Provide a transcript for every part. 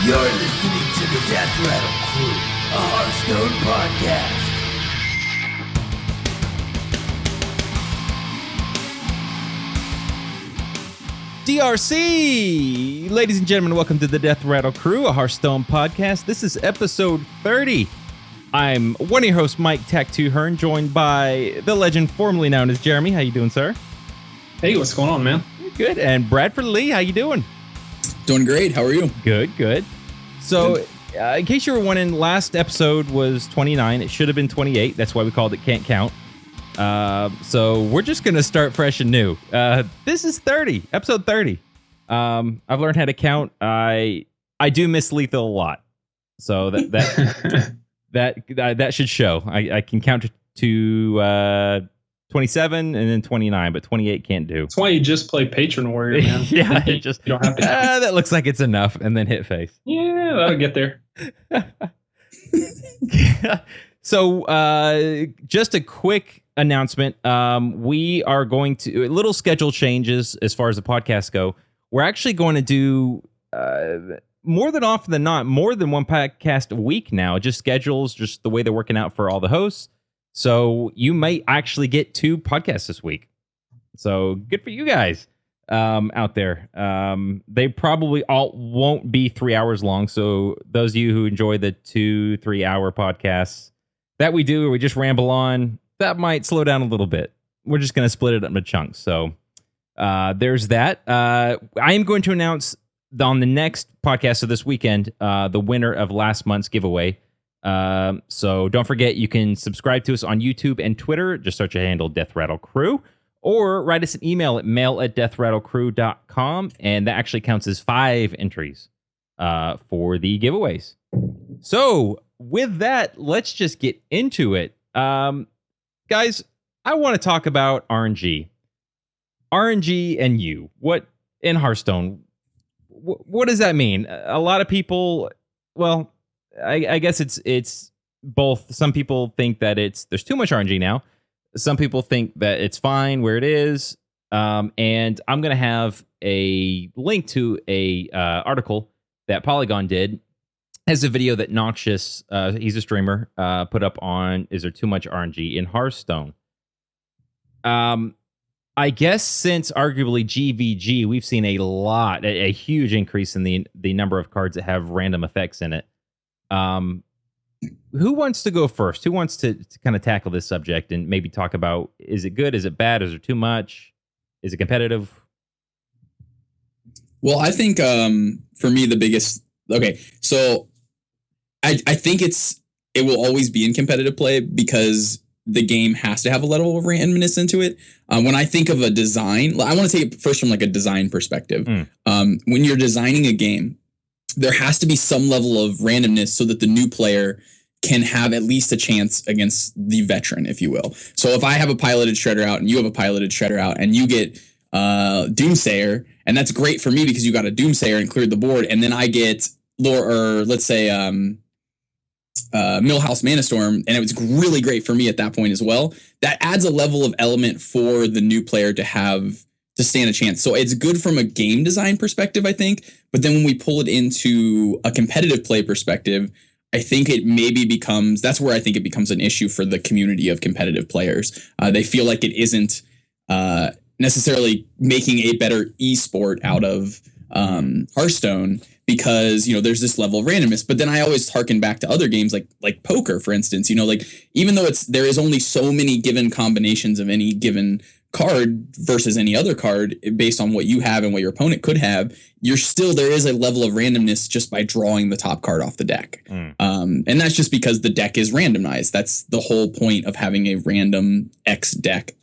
You're listening to the Death Rattle Crew, a Hearthstone podcast. DRC! Ladies and gentlemen, welcome to the Death Rattle Crew, a Hearthstone podcast. This is episode 30. I'm one of your hosts, Mike Tac2 Hearn, joined by the legend formerly known as Jeremy. How you doing, sir? Hey, what's going on, man? Good. And Bradford Lee, how you doing? Doing great. How are you? Good. So, in case you were wondering, last episode was 29. It should have been 28. That's why we called it Can't Count. So we're just going to start fresh and new. This is 30, episode 30. I've learned how to count. I do miss lethal a lot. So that should show. I can count to 27 and then 29, but 28 can't do. That's why you just play Patron Warrior, man. Yeah, you don't have to. That looks like it's enough, and then hit face. Yeah, that'll get there. So, just a quick announcement. We are going to little schedule changes as far as the podcasts go. We're actually going to do more than often than not, more than one podcast a week now. Just schedules, just the way they're working out for all the hosts. So you might actually get 2 podcasts this week. So good for you guys out there. They probably all won't be 3 hours long. So those of you who enjoy the 2-3 hour podcasts that we do, or we just ramble on, that might slow down a little bit. We're just going to split it up into chunks. So there's that. I am going to announce on the next podcast of this weekend the winner of last month's giveaway. So don't forget, you can subscribe to us on YouTube and Twitter. Just search a handle Death Rattle Crew, or write us an email at mail@deathrattlecrew.com, and that actually counts as 5 entries for the giveaways. So with that, let's just get into it. Guys, I want to talk about RNG. RNG and you. What in Hearthstone? What does that mean? A lot of people, well, I guess it's both. Some people think that there's too much RNG now. Some people think that it's fine where it is. And I'm going to have a link to a article that Polygon did. Has a video that Noxious, he's a streamer, put up on, is there too much RNG in Hearthstone? I guess since arguably GVG, we've seen a huge increase in the number of cards that have random effects in it. Who wants to go first? Who wants to kind of tackle this subject and maybe talk about, is it good? Is it bad? Is there too much? Is it competitive? Well, I think for me, the biggest... Okay, so I think it will always be in competitive play because the game has to have a level of randomness into it. When I think of a design, I want to take it first from like a design perspective. When you're designing a game, there has to be some level of randomness so that the new player can have at least a chance against the veteran, if you will. So if I have a piloted shredder out and you have a piloted shredder out and you get Doomsayer, and that's great for me because you got a Doomsayer and cleared the board, and then I get let's say Millhouse Manastorm, and it was really great for me at that point as well. That adds a level of element for the new player to stand a chance. So it's good from a game design perspective, I think. But then when we pull it into a competitive play perspective, I think that's where I think it becomes an issue for the community of competitive players. They feel like it isn't necessarily making a better esport out of Hearthstone because, there's this level of randomness. But then I always harken back to other games like poker, for instance, even though there is only so many given combinations of any given card versus any other card based on what you have and what your opponent could have, there is a level of randomness just by drawing the top card off the deck. And that's just because the deck is randomized. That's the whole point of having a random X deck.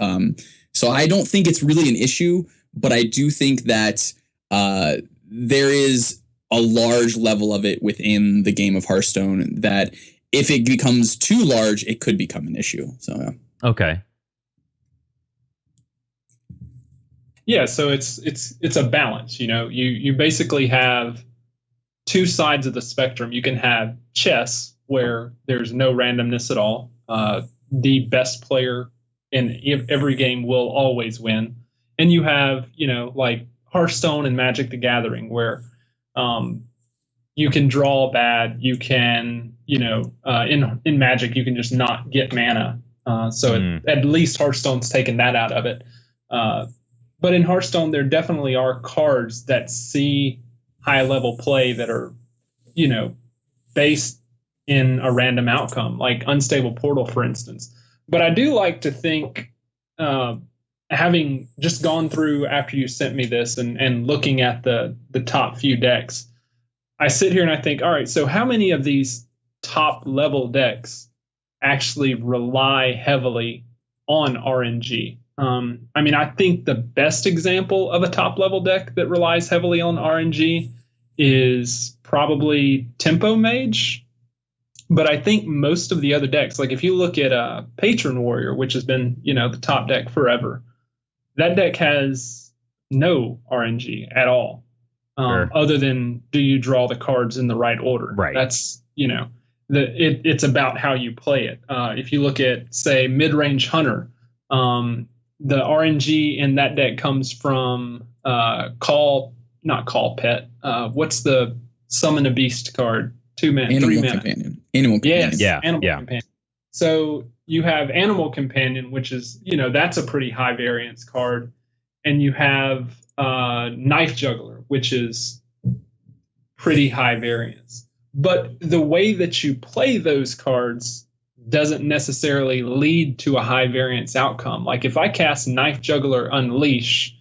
So I don't think it's really an issue, but I do think that there is a large level of it within the game of Hearthstone that if it becomes too large, it could become an issue. So, yeah. Okay. Yeah, so it's a balance. You basically have 2 sides of the spectrum. You can have chess where there's no randomness at all. The best player in every game will always win. And you have, like Hearthstone and Magic the Gathering where you can draw bad. You can, in Magic, you can just not get mana. At least Hearthstone's taken that out of it. But in Hearthstone, there definitely are cards that see high level play that are, based in a random outcome, like Unstable Portal, for instance. But I do like to think, having just gone through after you sent me this and looking at the top few decks, I sit here and I think, all right, so how many of these top level decks actually rely heavily on RNG? I think the best example of a top level deck that relies heavily on RNG is probably Tempo Mage. But I think most of the other decks, like if you look at Patron Warrior, which has been, the top deck forever, that deck has no RNG at all. Sure. Other than, do you draw the cards in the right order? Right. That's, it's about how you play it. If you look at, say, Mid-Range Hunter, the RNG in that deck comes from not Call Pet. What's the Summon a Beast card? 2 mana, 3 mana. Animal Companion. Yes, Yeah. Animal Companion. So you have Animal Companion, which is, that's a pretty high variance card. And you have Knife Juggler, which is pretty high variance. But the way that you play those cards doesn't necessarily lead to a high variance outcome. Like if I cast Knife Juggler Unleash,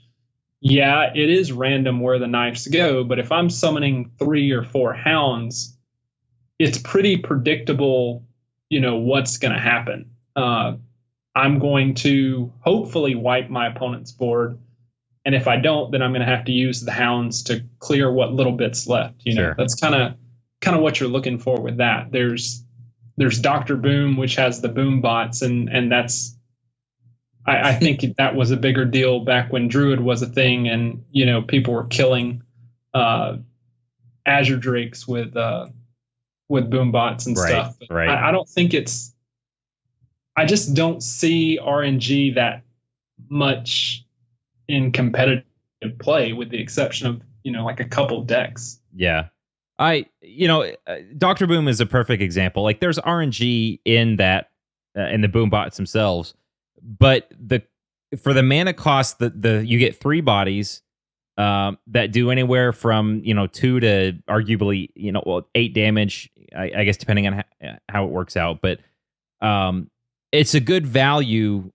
yeah, it is random where the knives go. But if I'm summoning 3 or 4 hounds, it's pretty predictable, what's going to happen. I'm going to hopefully wipe my opponent's board. And if I don't, then I'm going to have to use the hounds to clear what little bit's left. Sure. That's kind of what you're looking for with that. There's Dr. Boom, which has the boom bots, and that's, I think that was a bigger deal back when Druid was a thing, and people were killing Azure Drakes with boom bots and stuff. But right. I don't think I just don't see RNG that much in competitive play, with the exception of like a couple decks. Yeah. Dr. Boom is a perfect example. Like there's RNG in that, in the boom bots themselves, but for the mana cost, you get 3 bodies that do anywhere from 2 to arguably 8 damage. I guess depending on how it works out, but it's a good value.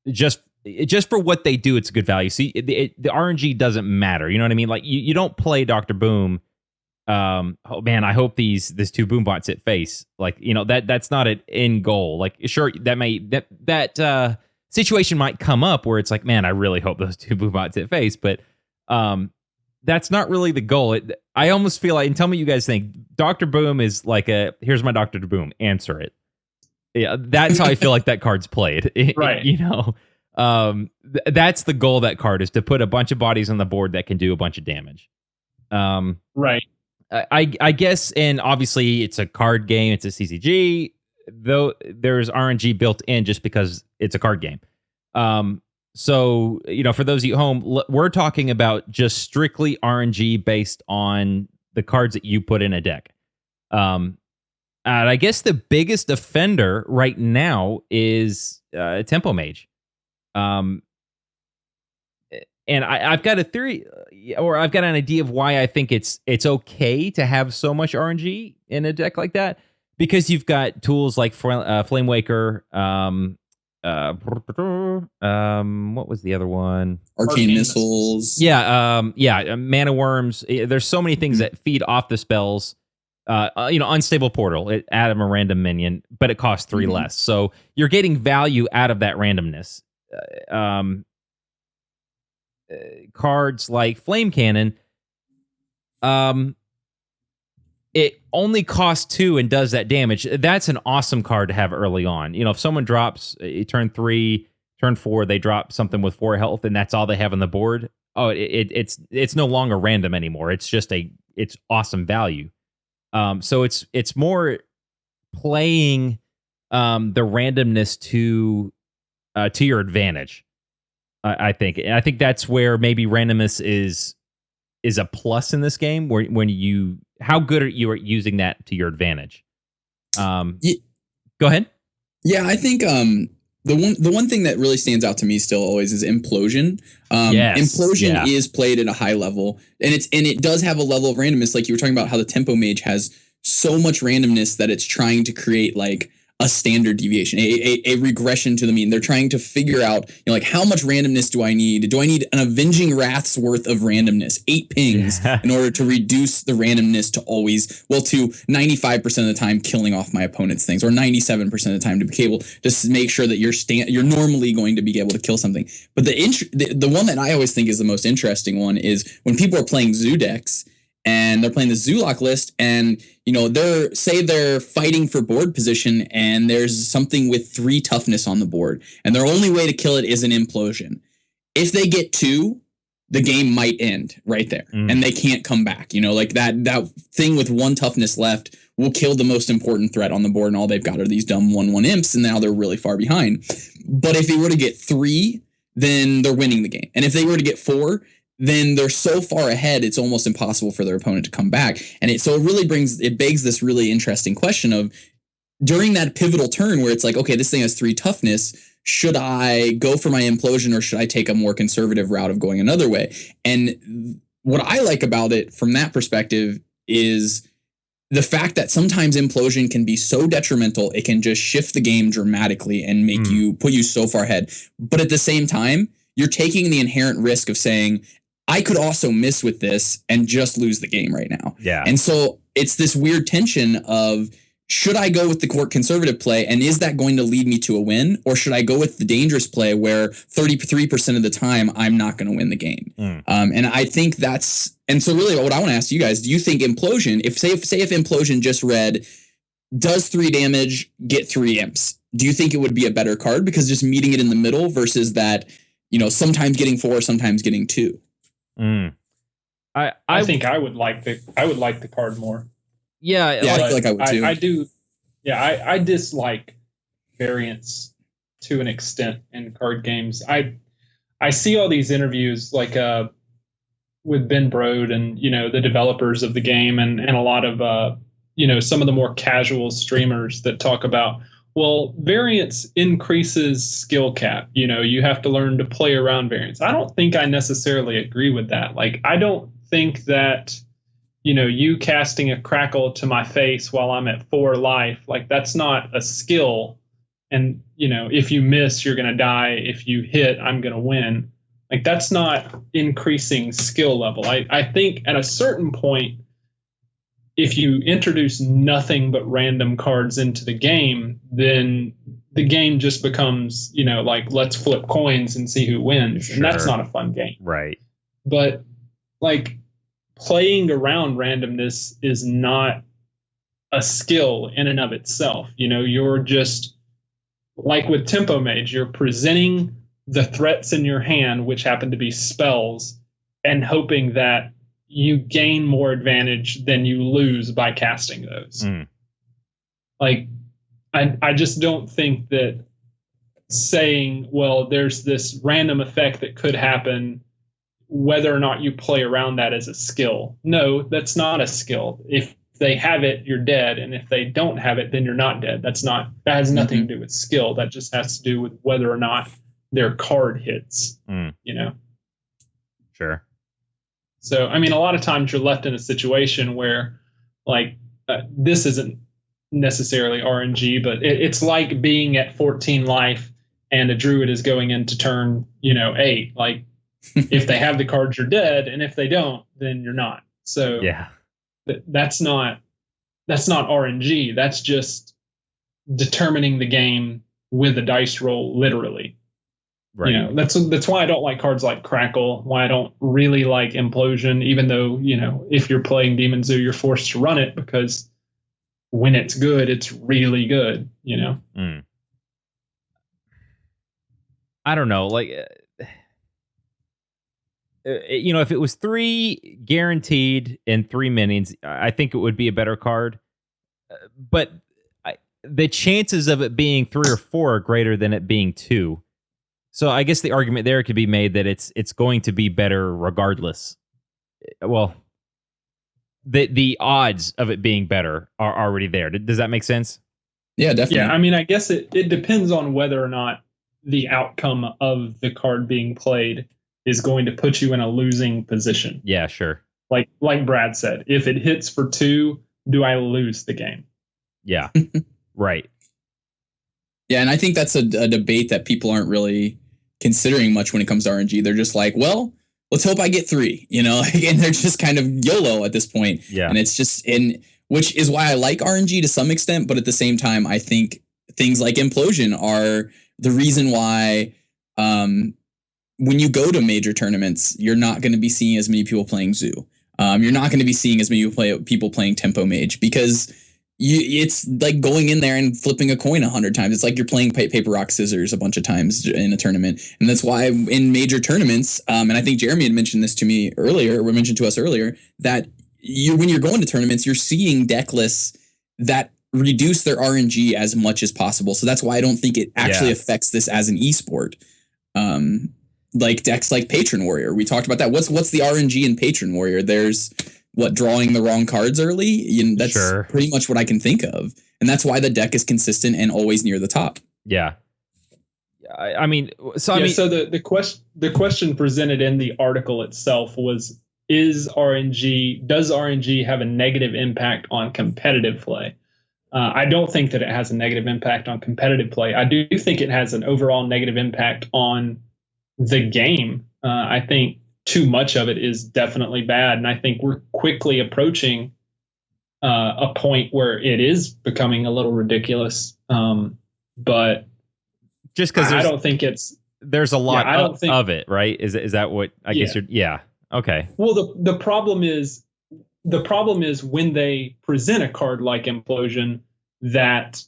Just for what they do, it's a good value. See, the RNG doesn't matter. You know what I mean? Like you don't play Dr. Boom. Oh man, I hope these 2 boom bots hit face. Like that's not an end goal. Like sure, that situation might come up where it's like, man, I really hope those 2 boom bots hit face, but that's not really the goal. I almost feel like, and tell me what you guys think, Dr. Boom is like here's my Dr. Boom, answer it. Yeah, that's how I feel like that card's played. Right. That's the goal of that card, is to put a bunch of bodies on the board that can do a bunch of damage. Right. I guess, and obviously it's a card game, it's a CCG, though there's RNG built in just because it's a card game. So, for those of you at home, we're talking about just strictly RNG based on the cards that you put in a deck. And I guess the biggest offender right now is Tempo Mage. And I've got a theory, or I've got an idea of why I think it's okay to have so much RNG in a deck like that, because you've got tools like Flame Waker, what was the other one? Arcane Missiles. Yeah, Mana Worms. There's so many things that feed off the spells. Unstable Portal, it add a random minion, but it costs 3 less. So you're getting value out of that randomness. Cards like Flame Cannon, it only costs 2 and does that damage. That's an awesome card to have early on. If someone drops turn 3, turn 4, they drop something with 4 health, and that's all they have on the board. Oh, it's no longer random anymore. It's just it's awesome value. So it's more playing the randomness to your advantage. I think, and I think that's where maybe randomness is a plus in this game, when you how good are you at using that to your advantage? Go ahead. Yeah, I think the one thing that really stands out to me still always is implosion. Implosion is played at a high level, and it does have a level of randomness. Like you were talking about how the tempo mage has so much randomness that it's trying to create like a standard deviation, a regression to the mean. They're trying to figure out, like, how much randomness do I need? Do I need an Avenging Wrath's worth of randomness, 8 pings, in order to reduce the randomness to to 95% of the time killing off my opponent's things, or 97% of the time to be able to make sure that you're normally going to be able to kill something. But the one that I always think is the most interesting one is when people are playing zoo decks and they're playing the Zoolock list, and they're fighting for board position, and there's something with 3 toughness on the board, and their only way to kill it is an implosion. If they get 2, the game might end right there, and they can't come back. Like that thing with 1 toughness left will kill the most important threat on the board, and all they've got are these dumb 1/1 imps, and now they're really far behind. But if they were to get 3, then they're winning the game, and if they were to get 4, then they're so far ahead, it's almost impossible for their opponent to come back. And it really begs this really interesting question of, during that pivotal turn where it's like, okay, this thing has 3 toughness, should I go for my implosion, or should I take a more conservative route of going another way? And what I like about it from that perspective is the fact that sometimes implosion can be so detrimental, it can just shift the game dramatically and put you so far ahead. But at the same time, you're taking the inherent risk of saying, I could also miss with this and just lose the game right now. Yeah. And so it's this weird tension of, should I go with the conservative play, and is that going to lead me to a win? Or should I go with the dangerous play where 33% of the time I'm not going to win the game? And I think and so really what I want to ask you guys, do you think implosion, if implosion just read, does 3 damage, get 3 imps, do you think it would be a better card? Because just meeting it in the middle versus that, sometimes getting 4, sometimes getting 2. I think I would like the card more. Yeah, I feel like I would too. I do. Yeah, I dislike variance to an extent in card games. I see all these interviews like with Ben Brode and the developers of the game, and a lot of some of the more casual streamers that talk about, well, variance increases skill cap. You have to learn to play around variance. I don't think I necessarily agree with that. Like, I don't think that, you casting a crackle to my face while I'm at 4 life, like, that's not a skill. And, if you miss, you're going to die. If you hit, I'm going to win. Like, that's not increasing skill level. I think at a certain point, if you introduce nothing but random cards into the game, then the game just becomes, like, let's flip coins and see who wins. Sure. And that's not a fun game. Right. But, like, playing around randomness is not a skill in and of itself. You're just, like with Tempo Mage, you're presenting the threats in your hand, which happen to be spells, and hoping that you gain more advantage than you lose by casting those. Like, I just don't think that saying, well, there's this random effect that could happen, whether or not you play around that as a skill. No, that's not a skill. If they have it, you're dead. And if they don't have it, then you're not dead. That has nothing to do with skill. That just has to do with whether or not their card hits, Sure. So, I mean, a lot of times you're left in a situation where, like, this isn't necessarily RNG, but it's like being at 14 life and a druid is going into turn, 8. Like, if they have the cards, you're dead, and if they don't, then you're not. So, yeah, that's not RNG. That's just determining the game with a dice roll, literally. Right. That's why I don't like cards like Crackle, why I don't really like Implosion, even though, if you're playing Demon Zoo, you're forced to run it, because when it's good, it's really good, I don't know. Like, if it was 3 guaranteed and 3 minions, I think it would be a better card. But the chances of it being 3 or 4 are greater than it being 2. So I guess the argument there could be made that it's going to be better regardless. Well, the odds of it being better are already there. Does that make sense? Yeah, definitely. Yeah, I mean, I guess it depends on whether or not the outcome of the card being played is going to put you in a losing position. Yeah, sure. Like Brad said, if it hits for 2, do I lose the game? Yeah, right. Yeah, and I think that's a debate that people aren't really considering much when it comes to RNG. They're just like, well, let's hope I get 3, and they're just kind of YOLO at this point. Yeah. And it's just which is why I like RNG to some extent, but at the same time, I think things like Implosion are the reason why when you go to major tournaments, you're not going to be seeing as many people playing Zoo. You're not going to be seeing as many people playing Tempo Mage because it's like going in there and flipping a coin 100 times. It's like you're playing paper, rock, scissors a bunch of times in a tournament. And that's why in major tournaments, and I think Jeremy had mentioned this to me earlier, or mentioned to us earlier, that when you're going to tournaments, you're seeing deck lists that reduce their RNG as much as possible. So that's why I don't think it actually affects this as an esport. Like decks like Patron Warrior. We talked about that. What's the RNG in Patron Warrior? There's drawing the wrong cards early. That's pretty much what I can think of. And that's why the deck is consistent and always near the top. Yeah. I mean, so the question presented in the article itself was, does RNG have a negative impact on competitive play? I don't think that it has a negative impact on competitive play. I do think it has an overall negative impact on the game. I think too much of it is definitely bad, and I think we're quickly approaching a point where it is becoming a little ridiculous. But just because I don't think there's a lot of it, right? Is that what I guess you're? Yeah. Okay. Well, the problem is when they present a card like Implosion that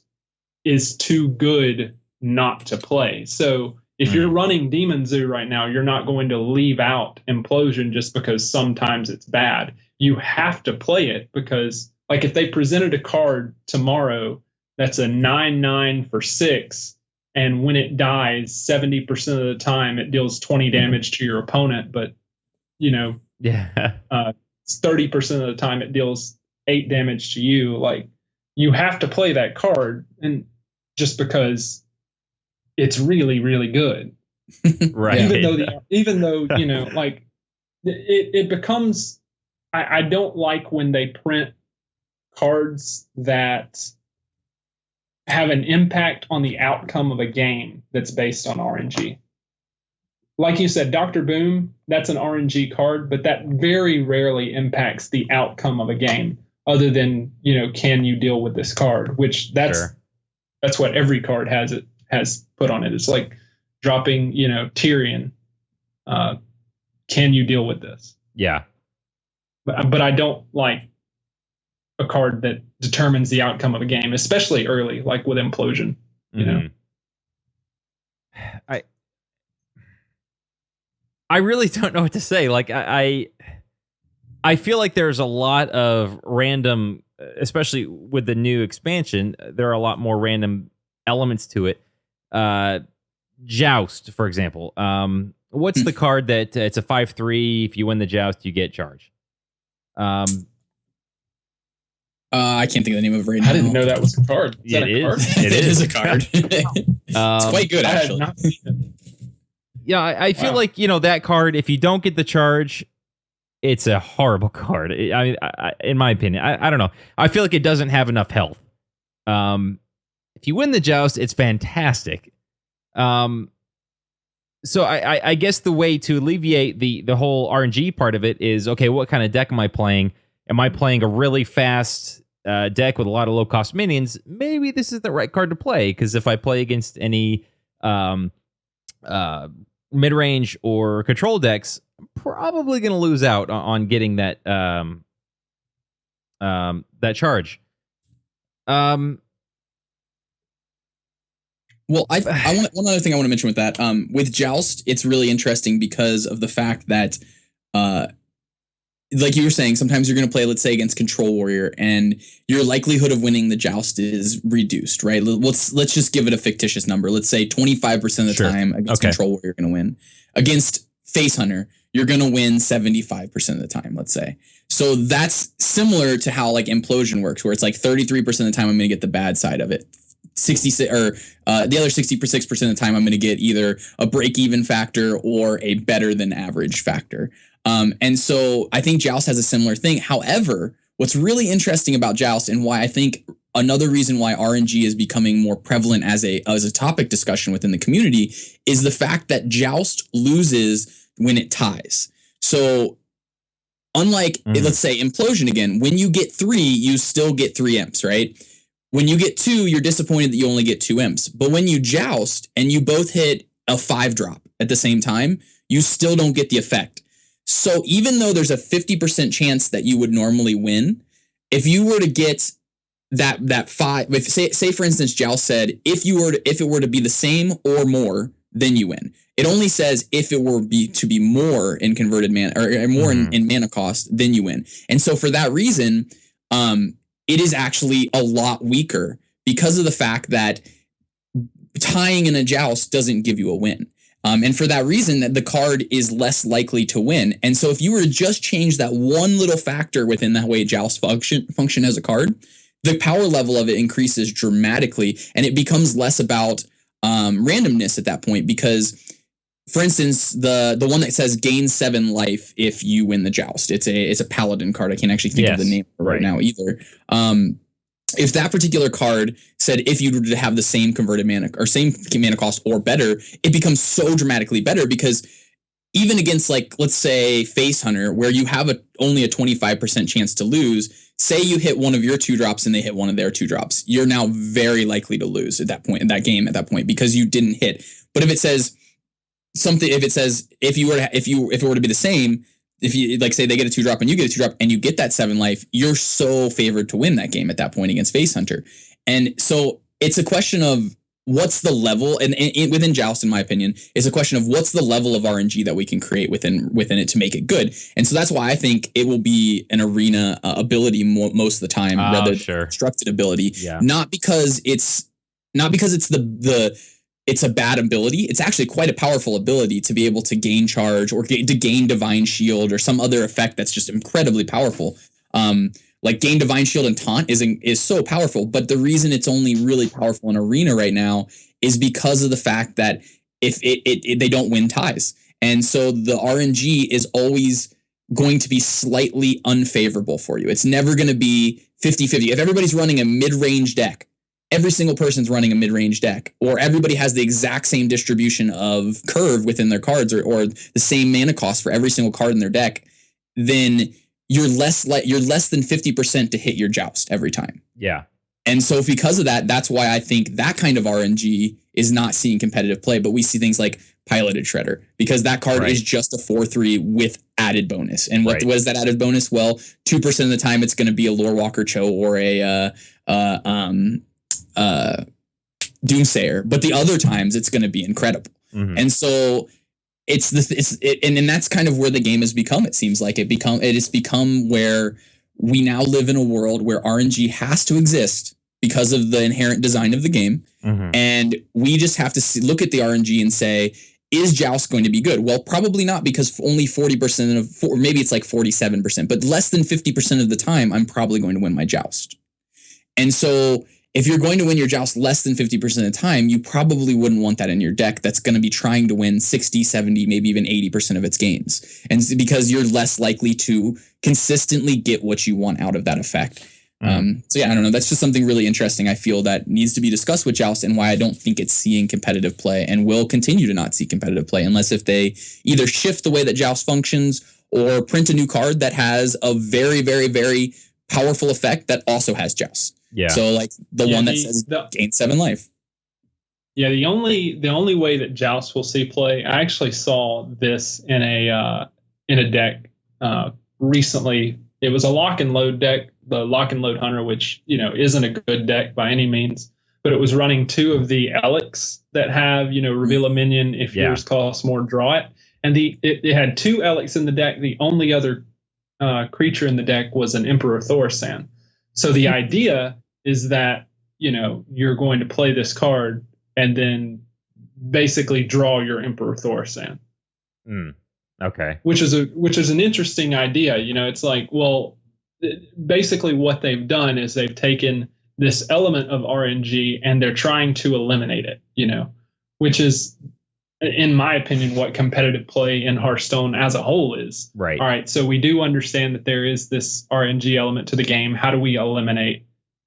is too good not to play. So if you're running Demon Zoo right now, you're not going to leave out Implosion just because sometimes it's bad. You have to play it because, like, if they presented a card tomorrow that's a 9/9 for 6, and when it dies, 70% of the time it deals 20 damage to your opponent, but 30% of the time it deals 8 damage to you. Like, you have to play that card, and just because it's really, really good. Right. Even though like it becomes, I don't like when they print cards that have an impact on the outcome of a game that's based on RNG. Like you said, Dr. Boom, that's an RNG card, but that very rarely impacts the outcome of a game other than, can you deal with this card, which that's what every card has put on it. It's like dropping, Tyrion. Can you deal with this? Yeah. But I don't like a card that determines the outcome of a game, especially early, like with Implosion, I really don't know what to say. Like, I feel like there's a lot of random, especially with the new expansion, there are a lot more random elements to it. Joust, for example. What's the card that it's a 5/3? If you win the joust, you get charge. I can't think of the name of it right now. I didn't know that was a card. Is that a card? It is a card. It's quite good, actually. Yeah, I feel like, that card, if you don't get the charge, it's a horrible card. I mean, in my opinion, I don't know. I feel like it doesn't have enough health. If you win the joust, it's fantastic. So I guess the way to alleviate the whole RNG part of it is, okay, what kind of deck am I playing? Am I playing a really fast deck with a lot of low-cost minions? Maybe this is the right card to play, because if I play against any mid-range or control decks, I'm probably going to lose out on getting that that charge. Well, I want one other thing I want to mention with that. With Joust, it's really interesting because of the fact that, like you were saying, sometimes you're going to play, let's say, against Control Warrior, and your likelihood of winning the Joust is reduced, right? Let's just give it a fictitious number. Let's say 25% of the time against Control Warrior, you're going to win. Against Face Hunter, you're going to win 75% of the time, let's say. So that's similar to how like implosion works, where it's like 33% of the time I'm going to get the bad side of it. 66 or the other 66% of the time I'm going to get either a break-even factor or a better than average factor. And so I think Joust has a similar thing. However, what's really interesting about Joust, and why I think another reason why RNG is becoming more prevalent as a topic discussion within the community, is the fact that Joust loses when it ties. So unlike, let's say, Implosion again, when you get 3, you still get 3 imps, right? When you get 2, you're disappointed that you only get 2 imps. But when you Joust and you both hit a 5 drop at the same time, you still don't get the effect. So even though there's a 50% chance that you would normally win, if you were to get that 5, if say for instance Joust said if it were to be the same or more, then you win. It only says if it were to be more in converted mana or more in mana cost, then you win. And so for that reason, it is actually a lot weaker because of the fact that tying in a Joust doesn't give you a win. And for that reason, that the card is less likely to win. And so if you were to just change that one little factor within that way Joust function as a card, the power level of it increases dramatically, and it becomes less about randomness at that point. Because, for instance, the one that says gain 7 life if you win the Joust, it's a paladin card. I can't actually think of the name right now either. If that particular card said if you were to have the same converted mana or same mana cost or better, it becomes so dramatically better, because even against, like, let's say Face Hunter, where you have only a 25% chance to lose, say you hit one of your 2 drops and they hit one of their 2 drops, you're now very likely to lose at that point in that game because you didn't hit. But if it says something, if it were to be the same, if you, like, say they get a 2 drop and you get a 2 drop and you get that 7 life, you're so favored to win that game at that point against Face Hunter. And so it's a question of what's the level, and within Joust, in my opinion, is a question of what's the level of RNG that we can create within it to make it good. And so that's why I think it will be an arena ability most of the time, rather than constructed ability. Yeah. Not because it's it's a bad ability. It's actually quite a powerful ability to be able to gain charge or to gain divine shield or some other effect that's just incredibly powerful. Like gain divine shield and taunt is so powerful, but the reason it's only really powerful in arena right now is because of the fact that if they don't win ties. And so the RNG is always going to be slightly unfavorable for you. It's never going to be 50-50. If everybody's running a mid-range deck, every single person's running a mid-range deck, or everybody has the exact same distribution of curve within their cards, or the same mana cost for every single card in their deck, then you're less than 50% to hit your Joust every time. Yeah. And so because of that, that's why I think that kind of RNG is not seeing competitive play, but we see things like Piloted Shredder, because that card is just a 4/3 with added bonus. And what is that added bonus? Well, 2% of the time it's going to be a Lore Walker Cho or a Doomsayer, but the other times it's going to be incredible. And so and that's kind of where the game has become. It seems like it has become where we now live in a world where RNG has to exist because of the inherent design of the game. And we just have to look at the RNG and say, is Joust going to be good? Well, probably not, because only 40% or maybe it's like 47%, but less than 50% of the time, I'm probably going to win my Joust. And so if you're going to win your Joust less than 50% of the time, you probably wouldn't want that in your deck that's going to be trying to win 60, 70, maybe even 80% of its games. And it's because you're less likely to consistently get what you want out of that effect. So yeah, I don't know. That's just something really interesting, I feel, that needs to be discussed with Joust, and why I don't think it's seeing competitive play and will continue to not see competitive play unless if they either shift the way that Joust functions or print a new card that has a very, very, very powerful effect that also has Joust. Yeah. So like the one that says gain 7 life. Yeah, the only way that Joust will see play, I actually saw this in a deck recently. It was a lock and load deck, the Lock and Load Hunter, which isn't a good deck by any means, but it was running 2 of the Alex that have reveal a minion if yours costs more, draw it, and it had 2 Alex in the deck. The only other creature in the deck was an Emperor Thorsan. So the idea is that, you're going to play this card and then basically draw your Emperor Thorsan. Okay. which is an interesting idea. You know, it's like, well, basically what they've done is they've taken this element of RNG and they're trying to eliminate it, you know, which is, in my opinion, what competitive play in Hearthstone as a whole is. Right. All right. So we do understand that there is this RNG element to the game. How do we eliminate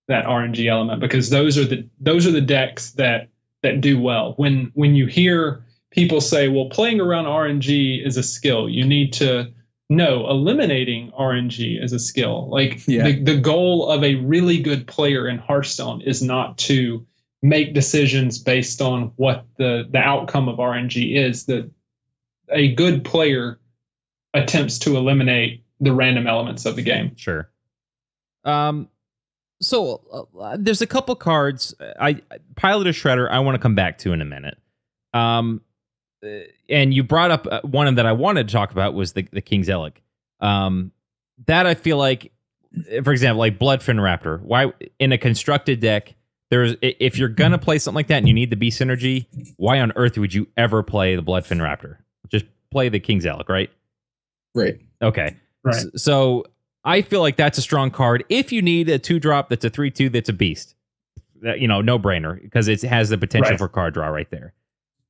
that RNG element? Because those are the decks that do well. When you hear people say, well, playing around RNG is a skill, you need to know eliminating RNG is a skill. Like the goal of a really good player in Hearthstone is not to make decisions based on what the outcome of RNG is. That a good player attempts to eliminate the random elements of the game. Sure. So there's a couple cards. Pilot of Shredder, I want to come back to in a minute. And you brought up one of that I wanted to talk about was the King's Elec. That I feel like, for example, like Bloodfin Raptor. Why in a constructed deck? If you're gonna play something like that and you need the beast synergy, why on earth would you ever play the Bloodfin Raptor? Just play the King's Elec, right? Right. Okay. Right. So I feel like that's a strong card. If you need a 2-drop that's a 3/2 that's a beast, no brainer, because it has the potential for card draw right there.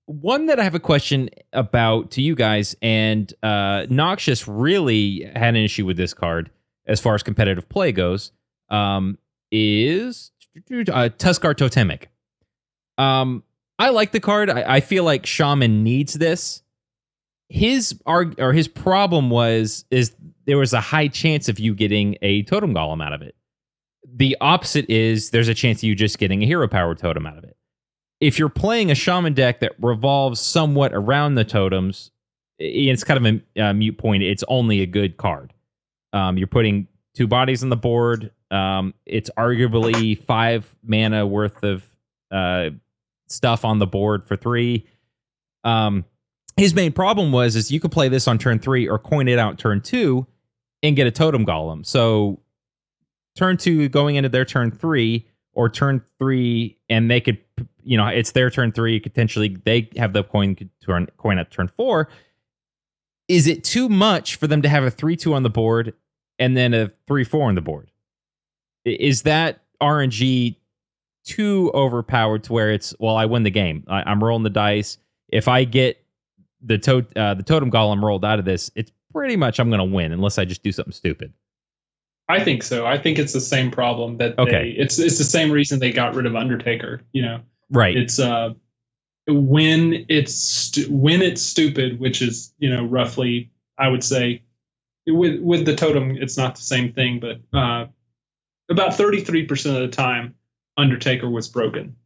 One that I have a question about to you guys, and Noxious really had an issue with this card as far as competitive play goes, is Tuskar Totemic. I like the card. I feel like Shaman needs this. His problem is there was a high chance of you getting a totem golem out of it. The opposite is there's a chance of you just getting a hero power totem out of it. If you're playing a shaman deck that revolves somewhat around the totems, it's kind of a mute point. It's only a good card. You're putting 2 bodies on the board. It's arguably 5 mana worth of stuff on the board for 3. His main problem is you could play this on turn 3 or coin it out turn 2 and get a totem golem. So turn 2 going into their turn 3 or turn 3, and they could, it's their turn 3. Potentially they have the coin at turn 4. Is it too much for them to have a 3/2 on the board and then a 3/4 on the board? Is that RNG too overpowered to where it's, well, I win the game. I'm rolling the dice. If I get the totem golem rolled out of this, it's pretty much I'm going to win unless I just do something stupid. I think so. I think it's the same problem that it's the same reason they got rid of Undertaker. Right? It's when it's stupid, which is roughly, I would say, with the totem, it's not the same thing, but about 33% of the time, Undertaker was broken.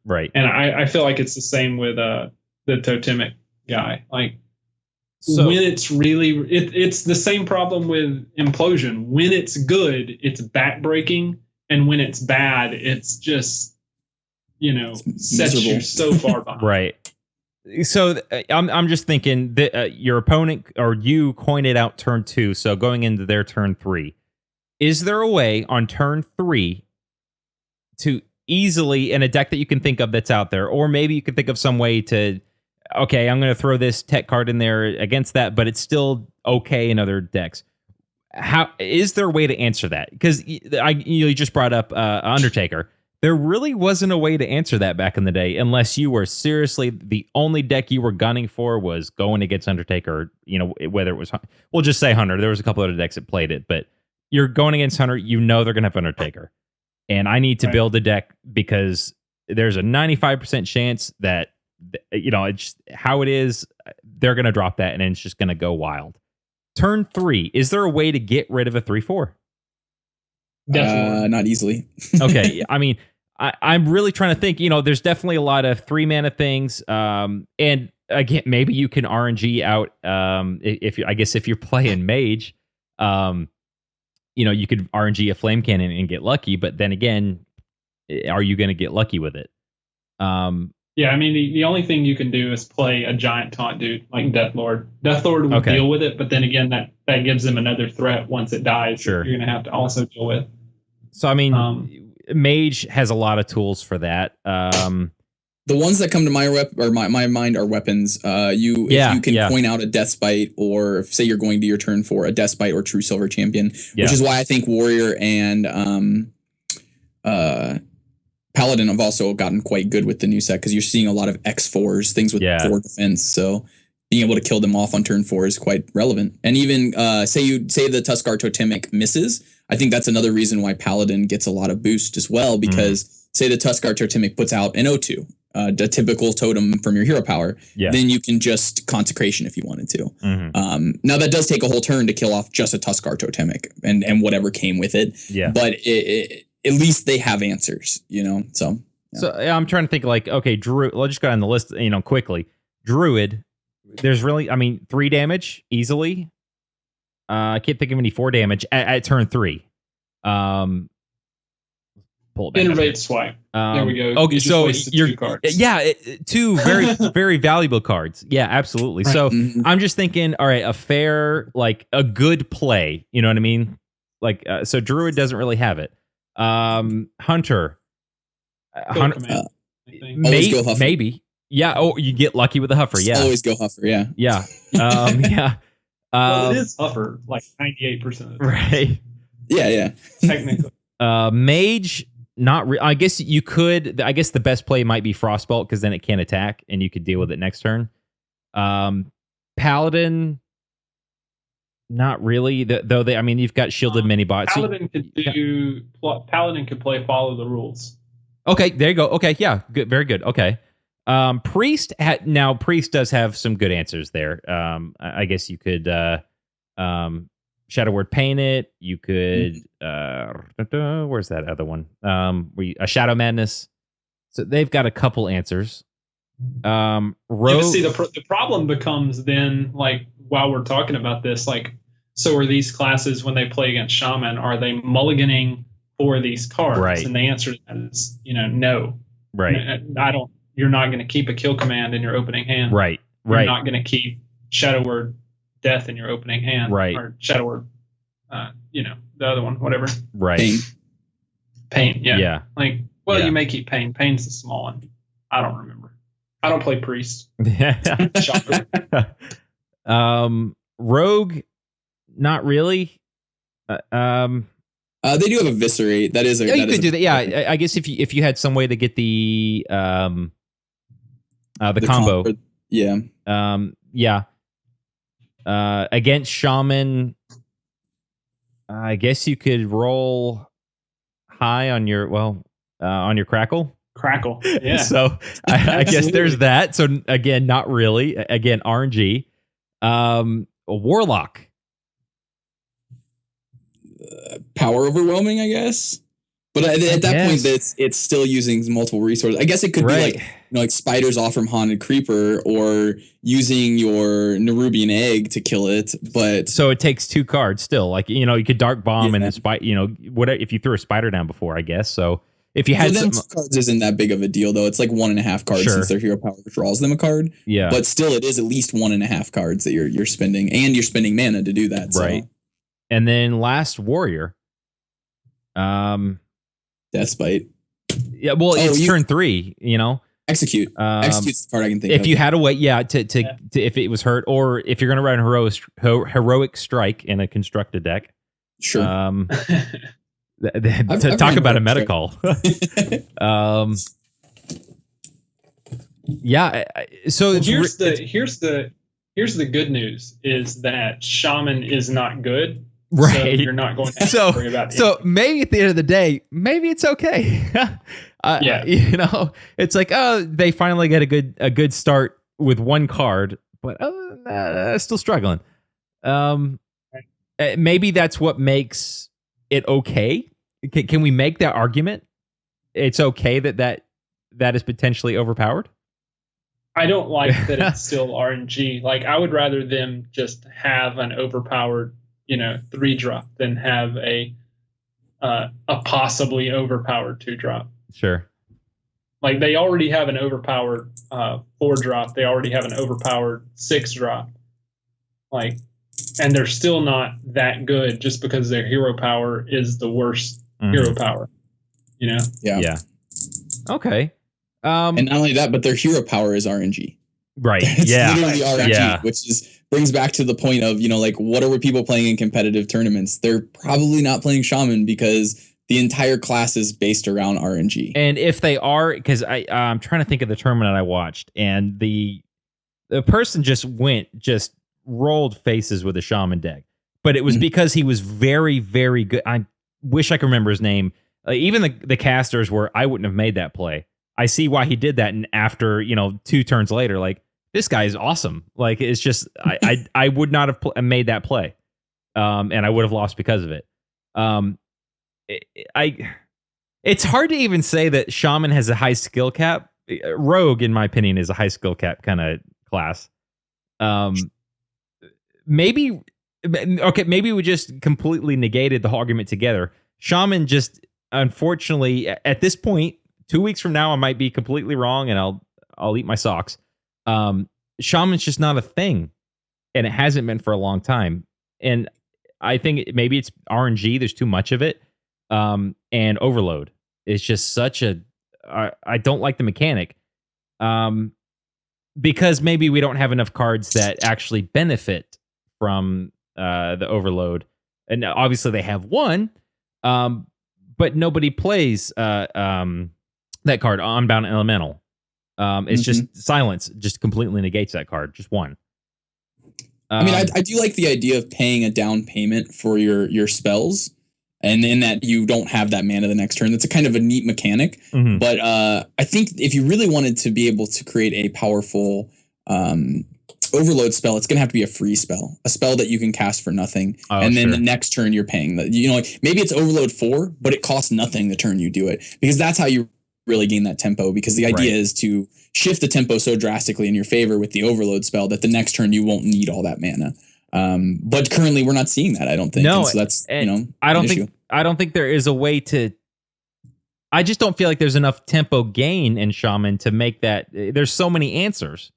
Right? And I feel like it's the same with the Totemic guy. Like, when it's really, it's the same problem with Implosion. When it's good, it's backbreaking, and when it's bad, it's just sets you so far behind. Right. So I'm just thinking that your opponent or you coin it out turn 2, so going into their turn 3. Is there a way on turn 3 to easily, in a deck that you can think of that's out there, or maybe you can think of some way to, okay, I'm going to throw this tech card in there against that, but it's still okay in other decks. How is there a way to answer that? Because you just brought up Undertaker. There really wasn't a way to answer that back in the day, unless you were seriously the only deck you were gunning for was going against Undertaker. Whether it was, we'll just say Hunter. There was a couple other decks that played it, but you're going against Hunter. They're going to have Undertaker, and I need to build a deck because there's a 95% chance that it's how it is. They're going to drop that, and it's just going to go wild. Turn 3. Is there a way to get rid of a 3/4? Definitely. Not easily. Okay. I mean, I'm really trying to think, there's definitely a lot of 3 mana things. And again, maybe you can RNG out. If you're playing Mage, you could RNG a Flame Cannon and get lucky. But then again, are you going to get lucky with it? Yeah, I mean, the only thing you can do is play a giant taunt dude like Deathlord. Deathlord will deal with it, but then again, that gives him another threat once it dies. Sure. You're going to have to also deal with. So, I mean, Mage has a lot of tools for that. The ones that come to my mind are weapons. If you can point out a death bite, or if, say you're going to your turn for a death bite or true silver champion, which is why I think warrior and paladin have also gotten quite good with the new set, because you're seeing a lot of X4s, things with 4 defense. So being able to kill them off on turn 4 is quite relevant. And even say the Tuskar Totemic misses, I think that's another reason why paladin gets a lot of boost as well, because say the Tuskar Totemic puts out an O2. The typical totem from your hero power, then you can just consecration if you wanted to. Now that does take a whole turn to kill off just a Tuskar Totemic and whatever came with it. But at least they have answers, So I'm trying to think okay, Druid. Let's just go down the list, quickly. Druid. There's really, 3 damage easily. I can't think of any 4 damage at turn 3. Innervate swipe. There we go. Okay, so you're 2 cards. 2 very very valuable cards. Yeah, absolutely. Right. So I'm just thinking, all right, a fair, a good play. You know what I mean? So Druid doesn't really have it. Hunter. Maybe. Yeah. Oh, you get lucky with the Huffer. Yeah. Always go Huffer. Yeah. Yeah. Yeah. Well, it is Huffer, 98% of the time. Right. Yeah. Technically. Mage. I guess you could. I guess the best play might be Frostbolt, because then it can't attack and you could deal with it next turn. Paladin, not really. Though you've got shielded mini bots. Paladin could play follow the rules. Okay, there you go. Okay, yeah, good, very good. Okay, Priest. Priest does have some good answers there. I guess you could. Shadow Word Paint it. You could where's that other one? A Shadow Madness. So they've got a couple answers. Rogue. See, the problem becomes then, while we're talking about this, so are these classes, when they play against Shaman, are they mulliganing for these cards? Right. And the answer is no. Right. You're not going to keep a kill command in your opening hand. Right. You're not going to keep Shadow Word Death in your opening hand, right? Or Shadow Word, the other one, whatever. Right. Pain. Yeah. You may keep Pain. Pain's the small one. I don't remember. I don't play Priest. Shocker. Rogue, not really. They do have Eviscerate. That is you could do that. Yeah, I guess if you had some way to get the combo. Yeah. Against Shaman, I guess you could roll high on your Crackle. Crackle, yeah. So I guess there's that. So again, not really. Again, RNG. Warlock. Power overwhelming, I guess. But at that point, it's still using multiple resources. I guess it could be like spiders off from Haunted Creeper, or using your Nerubian Egg to kill it. But so it takes 2 cards still. You could Dark Bomb and whatever, if you threw a spider down before, I guess. So if you had some cards, isn't that big of a deal though. It's 1.5 cards since their hero power draws them a card. Yeah, but still, it is at least 1.5 cards that you're spending, and you're spending mana to do that. Right. So. And then last warrior. Deathbite. Yeah, well, it's turn 3, Execute. Execute's the card I can think of. If you had a way, to if it was hurt, or if you're going to run heroic strike in a constructed deck. Sure. To talk about a meta call. Yeah. So here's the good news is that Shaman is not good. Right. So you're not going to have to worry about it. So maybe at the end of the day, maybe it's okay. It's they finally get a good start with 1 card, but still struggling. Maybe that's what makes it okay. Can we make that argument? It's okay that is potentially overpowered. I don't like that it's still RNG. I would rather them just have an overpowered 3-drop than have a possibly overpowered 2-drop. Sure. They already have an overpowered 4-drop. They already have an overpowered 6-drop. And they're still not that good just because their hero power is the worst hero power. Yeah. Okay. And not only that, but their hero power is RNG. Right. It's Yeah. literally RNG, Yeah. which brings back to the point of, like, what are people playing in competitive tournaments? They're probably not playing Shaman because the entire class is based around RNG. And if they are, because I'm trying to think of the tournament I watched, and the person just rolled faces with a Shaman deck, but it was because he was very, very good. I wish I could remember his name. Even the casters were, I wouldn't have made that play. I see why he did that, and after 2 turns later, like, this guy is awesome. Like, it's just I would not have made that play, and I would have lost because of it. It's hard to even say that Shaman has a high skill cap. Rogue, in my opinion, is a high skill cap kind of class. Maybe we just completely negated the whole argument together. Shaman just, unfortunately, at this point, 2 weeks from now, I might be completely wrong, and I'll eat my socks. Shaman's just not a thing, and it hasn't been for a long time. And I think maybe it's RNG. There's too much of it. And overload is just such a, I don't like the mechanic, because maybe we don't have enough cards that actually benefit from the overload. And obviously they have one, but nobody plays that card, Unbound Elemental. It's just silence, just completely negates that card, just one. I mean, I do like the idea of paying a down payment for your spells, and in that you don't have that mana the next turn. That's a kind of a neat mechanic. But I think if you really wanted to be able to create a powerful overload spell, it's going to have to be a free spell, a spell that you can cast for nothing. And then the next turn you're paying that, like maybe it's overload 4, but it costs nothing the turn you do it, because that's how you really gain that tempo, because the idea is to shift the tempo so drastically in your favor with the overload spell that the next turn you won't need all that mana. But currently we're not seeing that, I don't think. No, and so that's I don't think there is a way to. I just don't feel like there's enough tempo gain in Shaman to make that. There's so many answers.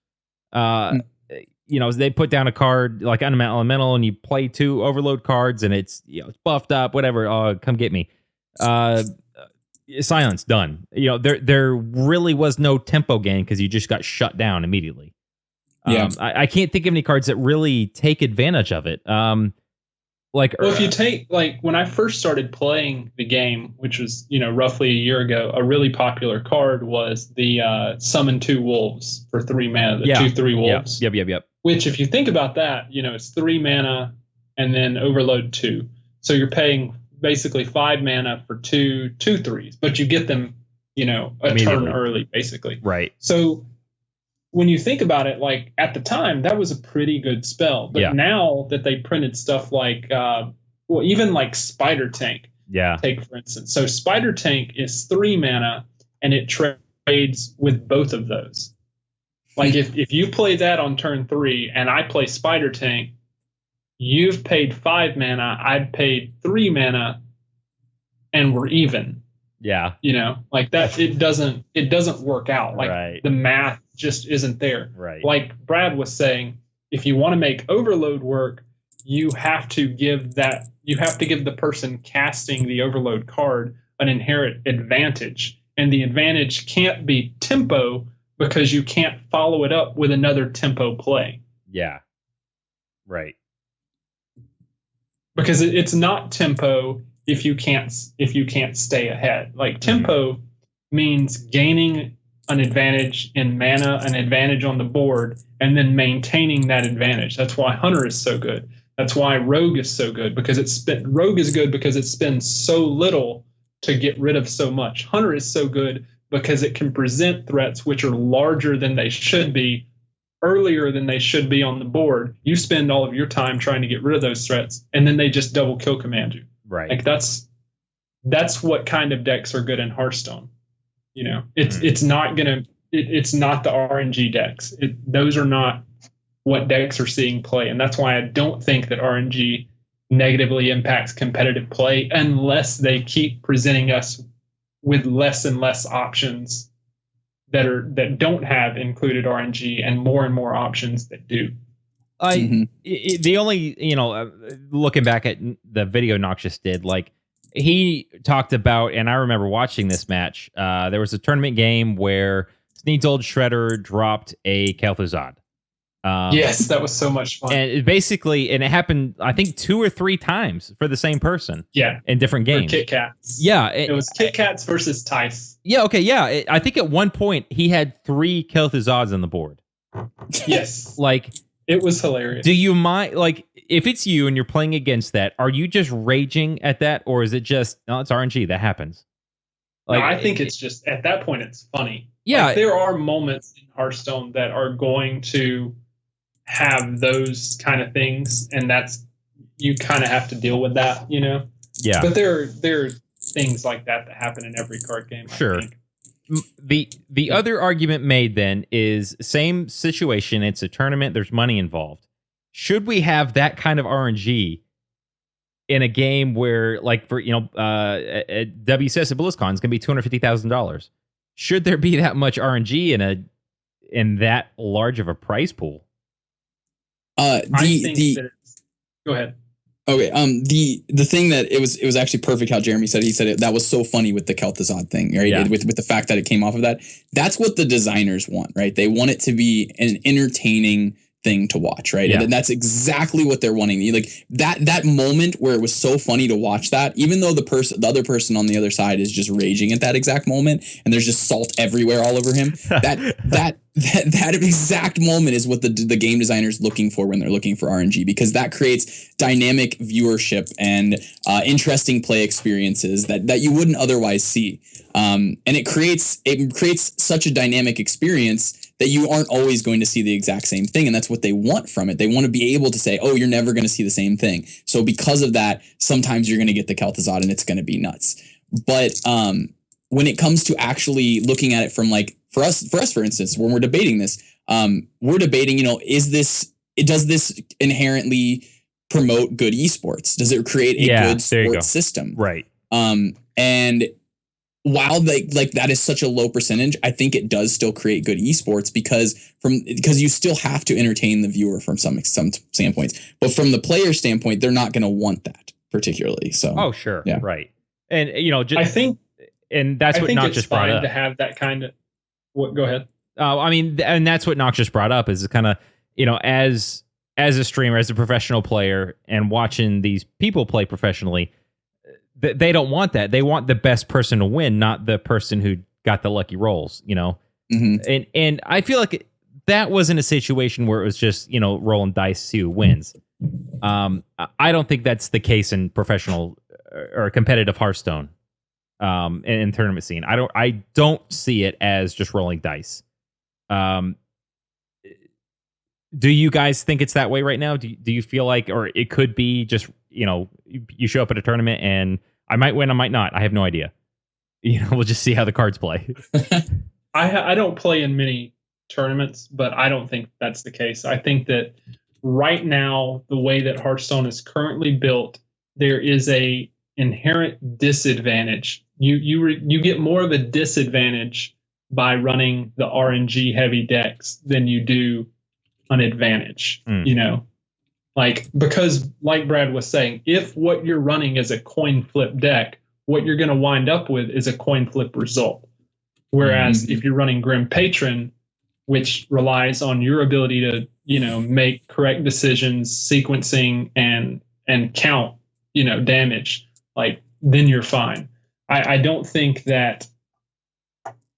They put down a card like Elemental, and you play 2 overload cards, and it's it's buffed up, whatever. Oh, come get me. Silence, done. There really was no tempo gain because you just got shut down immediately. I can't think of any cards that really take advantage of it. If you take, like, when I first started playing the game, which was roughly a year ago, a really popular card was the summon 2 wolves for 3 mana, the 2/3 wolves. Yep. Which, if you think about that, it's 3 mana and then overload 2, so you're paying basically 5 mana for 2 2/3s, but you get them a turn early, basically. Right. So when you think about it, like, at the time, that was a pretty good spell. But now that they printed stuff like, even like Spider Tank. Yeah. Take, for instance. So Spider Tank is 3 mana, and it trades with both of those. Like, if you play that on turn 3, and I play Spider Tank, you've paid 5 mana, I've paid 3 mana, and we're even. Yeah. Like that, it doesn't work out. Like, the math just isn't there. Right. Like Brad was saying, if you want to make overload work, you have to give the person casting the overload card an inherent advantage. And the advantage can't be tempo, because you can't follow it up with another tempo play. Yeah. Right. Because it's not tempo if you can't stay ahead. Like, tempo means gaining an advantage in mana, an advantage on the board, and then maintaining that advantage. That's why Hunter is so good. That's why Rogue is so good, because Rogue is good because it spends so little to get rid of so much. Hunter is so good because it can present threats which are larger than they should be, earlier than they should be on the board. You spend all of your time trying to get rid of those threats, and then they just double kill command you. Right. Like, that's what kind of decks are good in Hearthstone. It's not the RNG decks. Those are not what decks are seeing play, and that's why I don't think that RNG negatively impacts competitive play unless they keep presenting us with less and less options that don't have included RNG, and more options that do. The only, looking back at the video Noxious did, like, he talked about, and I remember watching this match. There was a tournament game where Sneed's Old Shredder dropped a Kel'Thuzad. Yes, that was so much fun. And it happened, I think, 2 or 3 times for the same person. Yeah, in different games. Kit Kats. Yeah, it was Kit Kats versus Tice. Yeah, okay, yeah. I think at one point he had 3 Kel'Thuzads on the board. Yes, like it was hilarious. Do you mind, like, if it's you and you're playing against that, are you just raging at that, or is it just no? It's RNG that happens. Like, no, I think it's just at that point it's funny. Yeah, like, there are moments in Hearthstone that are going to have those kind of things, and that's you kind of have to deal with that, you know. Yeah, but there are things like that happen in every card game. Sure. I think. The other argument made then is same situation. It's a tournament. There's money involved. Should we have that kind of RNG in a game where, like, for at WCS at BlizzCon is going to be $250,000? Should there be that much RNG in that large of a prize pool? Go ahead. Okay. The thing that it was actually perfect how Jeremy said it. He said it, that was so funny with the Kel'Thuzad thing, right? Yeah. With the fact that it came off of that. That's what the designers want, right? They want it to be an entertaining thing to watch, right? Yeah. And that's exactly what they're wanting. Like that moment where it was so funny to watch that, even though the other person on the other side is just raging at that exact moment, and there's just salt everywhere all over him. that exact moment is what the game designer's looking for when they're looking for RNG, because that creates dynamic viewership and interesting play experiences that you wouldn't otherwise see. And it creates such a dynamic experience that you aren't always going to see the exact same thing. And that's what they want from it. They want to be able to say, oh, you're never going to see the same thing. So because of that, sometimes you're going to get the Kel'Thuzad and it's going to be nuts. But when it comes to actually looking at it from, like, for us, for instance, when we're debating this, we're debating, does this inherently promote good esports? Does it create a good sports system? Right. And while that is such a low percentage, I think it does still create good esports because you still have to entertain the viewer from some standpoints. But from the player standpoint, they're not going to want that particularly. So sure, yeah. Right. And I think, and that's what Nox just brought up. To have that kind of go ahead. I mean, and that's what Nox just brought up is kind of, as a streamer, as a professional player, and watching these people play professionally. They don't want that. They want the best person to win, not the person who got the lucky rolls, Mm-hmm. And I feel like that wasn't a situation where it was just, rolling dice, see who wins. I don't think that's the case in professional or competitive Hearthstone in tournament scene. I don't see it as just rolling dice. Do you guys think it's that way right now? Do you feel like, or it could be just, you show up at a tournament and I might win, I might not. I have no idea. We'll just see how the cards play. I don't play in many tournaments, but I don't think that's the case. I think that right now, the way that Hearthstone is currently built, there is a inherent disadvantage. You get more of a disadvantage by running the RNG heavy decks than you do an advantage. Because like Brad was saying, if what you're running is a coin flip deck, what you're going to wind up with is a coin flip result. Whereas if you're running Grim Patron, which relies on your ability to, make correct decisions, sequencing and count, damage, then you're fine. I don't think that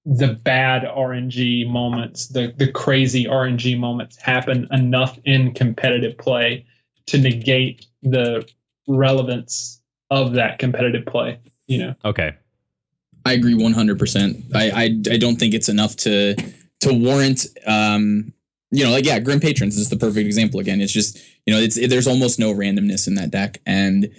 the bad RNG moments, the crazy RNG moments happen enough in competitive play to negate the relevance of that competitive play, Okay. I agree 100%. I don't think it's enough to warrant, Grim Patrons is the perfect example again. It's just, there's almost no randomness in that deck. And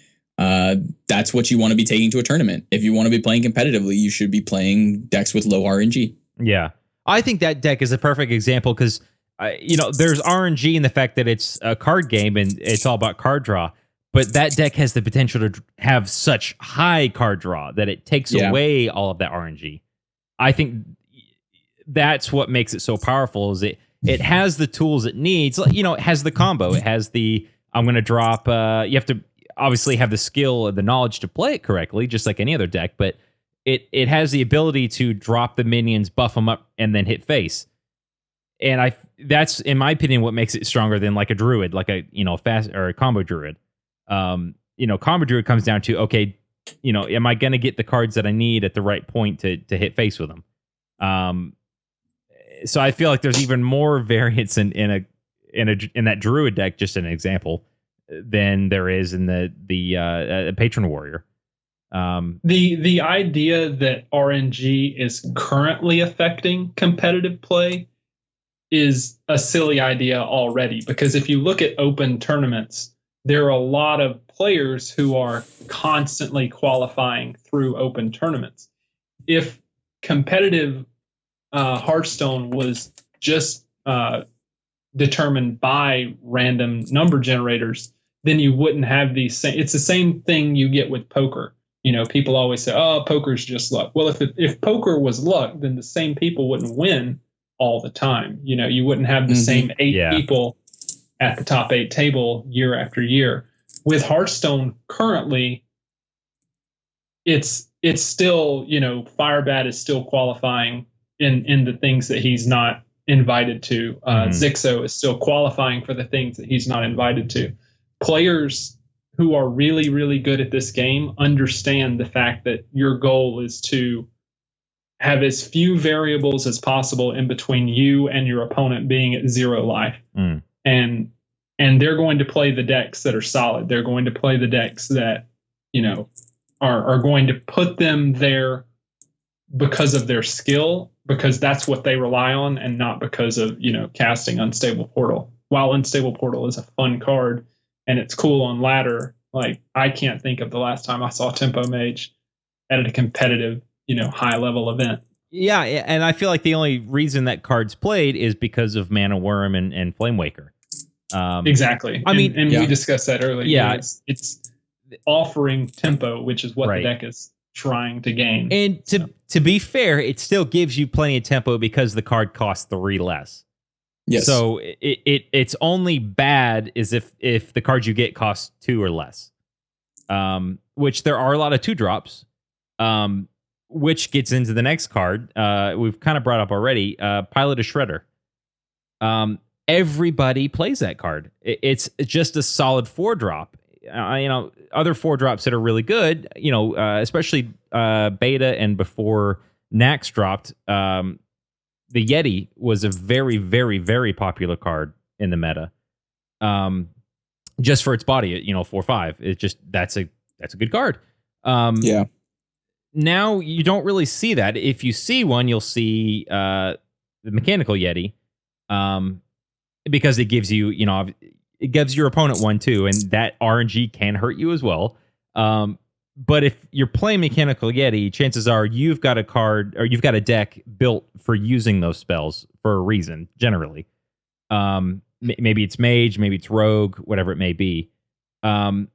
that's what you want to be taking to a tournament. If you want to be playing competitively, you should be playing decks with low RNG. Yeah. I think that deck is a perfect example because, there's RNG in the fact that it's a card game and it's all about card draw. But that deck has the potential to have such high card draw that it takes away all of that RNG. I think that's what makes it so powerful is it has the tools it needs. It has the combo. It has the, I'm going to drop, obviously have the skill and the knowledge to play it correctly, just like any other deck, but it has the ability to drop the minions, buff them up, and then hit face. And that's, in my opinion, what makes it stronger than like a druid, like a fast or a combo druid. Combo druid comes down to, okay, am I going to get the cards that I need at the right point to hit face with them? So I feel like there's even more variance in that druid deck, just an example, than there is in the patron warrior. The idea that RNG is currently affecting competitive play is a silly idea already, because if you look at open tournaments, there are a lot of players who are constantly qualifying through open tournaments. If competitive Hearthstone was just determined by random number generators, then you wouldn't have these it's the same thing you get with poker. People always say, oh, poker's just luck. Well, if poker was luck, then the same people wouldn't win all the time. You wouldn't have the same 8 people at the top 8 table year after year. With Hearthstone currently, it's still, Firebat is still qualifying in the things that he's not invited to. Zixo is still qualifying for the things that he's not invited to. Players who are really, really good at this game understand the fact that your goal is to have as few variables as possible in between you and your opponent being at 0 life. And they're going to play the decks that are solid. They're going to play the decks that, are going to put them there because of their skill, because that's what they rely on, and not because of, casting Unstable Portal. While Unstable Portal is a fun card and it's cool on ladder, like, I can't think of the last time I saw Tempo Mage at a competitive, high level event. Yeah, and I feel like the only reason that card's played is because of Mana Worm and Flame Waker. Exactly. We discussed that earlier. Yeah, it's offering tempo, which is what the deck is trying to gain. And to be fair, it still gives you plenty of tempo because the card costs 3 less. Yes. So it's only bad is if the cards you get cost 2 or less. Which there are a lot of 2-drops. Which gets into the next card. We've kind of brought up already. Pilot of Shredder. Everybody plays that card. It's just a solid 4-drop. Other 4-drops that are really good, especially beta and before Nax dropped, the Yeti was a very, very, very popular card in the meta. Just for its body, 4/5. It just that's a good card. Now you don't really see that. If you see one, you'll see the Mechanical Yeti, because it gives you, it gives your opponent 1 too, and that RNG can hurt you as well. But if you're playing Mechanical Yeti, chances are you've got a card or you've got a deck built for using those spells for a reason, generally. Maybe it's Mage, maybe it's Rogue, whatever it may be. Now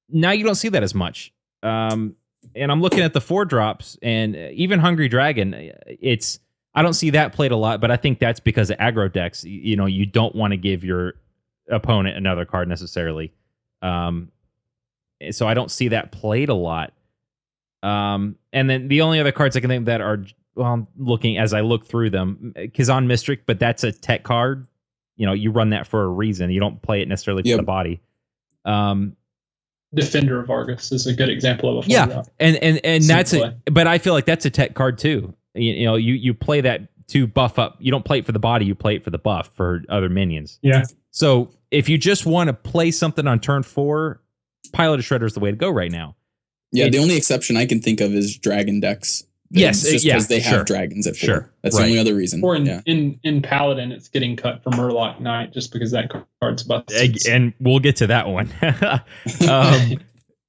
you don't see that as much. And I'm looking at the 4-drops, and even Hungry Dragon, I don't see that played a lot, but I think that's because of aggro decks. You don't want to give your opponent another card necessarily. So I don't see that played a lot. And then the only other cards I can think that are, I'm looking as I look through them, Kazan Mystic, but that's a tech card. You run that for a reason. You don't play it necessarily for the body. Defender of Argus is a good example of a 4-drop. And that's it. But I feel like that's a tech card too. You play that to buff up. You don't play it for the body. You play it for the buff for other minions. Yeah. So if you just want to play something on turn 4, Pilot of Shredder is the way to go right now. Yeah, the only exception I can think of is dragon decks. Yes, just because they have dragons at 4. Sure, that's the only other reason. Or in Paladin, it's getting cut for Murloc Knight just because that card's busted. And we'll get to that one.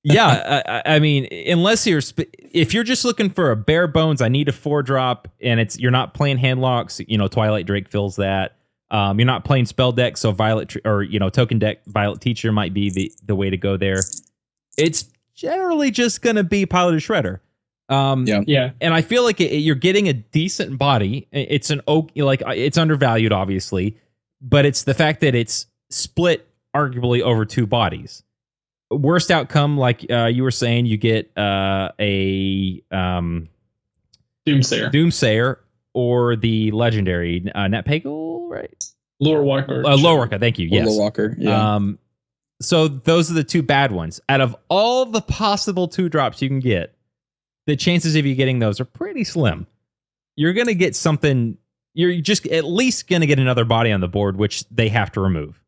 I mean, unless if you're just looking for a bare bones, I need a 4-drop, and you're not playing handlocks. Twilight Drake fills that. You're not playing spell deck, so Violet token deck. Violet Teacher might be the way to go there. It's generally just gonna be Pilot of Shredder. And I feel like you're getting a decent body. It's it's undervalued, obviously, but it's the fact that it's split arguably over 2 bodies. worst outcome, like you were saying, you get a Doomsayer or the legendary Netpegel, right? Lore Walker. Lore Walker, thank you. Yes. Lore Walker, yeah. So those are the two bad ones. Out of all the possible 2-drops you can get, the chances of you getting those are pretty slim. You're going to get something. You're just at least going to get another body on the board, which they have to remove.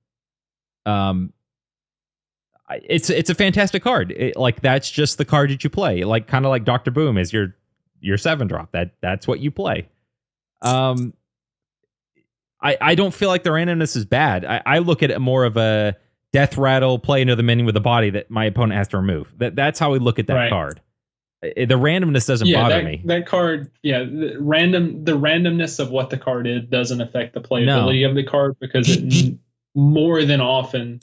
It's a fantastic card. Like that's just the card that you play. Like kind of like Dr. Boom is your 7-drop. That's what you play. I don't feel like the randomness is bad. I look at it more of a death rattle, play into the minion with a body that my opponent has to remove. That's how we look at that card. The randomness doesn't bother me. That card, the randomness of what the card is doesn't affect the playability of the card because it more than often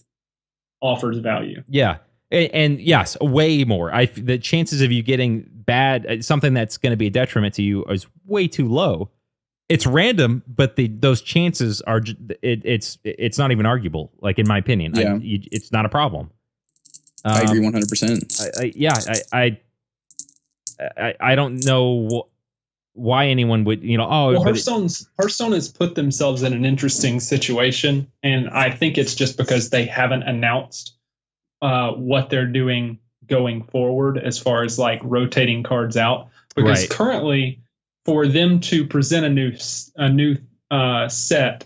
offers value. Yeah. And yes, way more. The chances of you getting bad, something that's going to be a detriment to you is way too low. It's random, but those chances are it's not even arguable. Like in my opinion, it's not a problem. I agree 100%. I don't know why anyone would, Hearthstone has put themselves in an interesting situation, and I think it's just because they haven't announced what they're doing going forward as far as like rotating cards out. Because currently, for them to present a new set,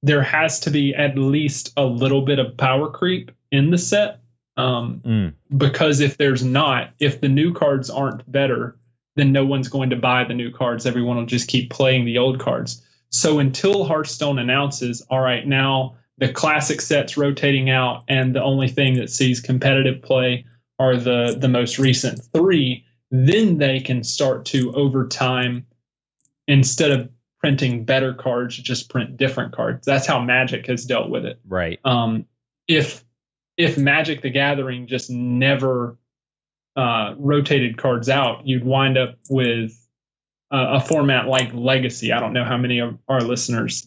there has to be at least a little bit of power creep in the set. Because if the new cards aren't better, then no one's going to buy the new cards. Everyone will just keep playing the old cards. So until Hearthstone announces, all right, now the classic set's rotating out and the only thing that sees competitive play are the most recent 3, then they can start to, over time, instead of printing better cards, just print different cards. That's how Magic has dealt with it. Right. If Magic the Gathering just never rotated cards out, you'd wind up with a format like Legacy. I don't know how many of our listeners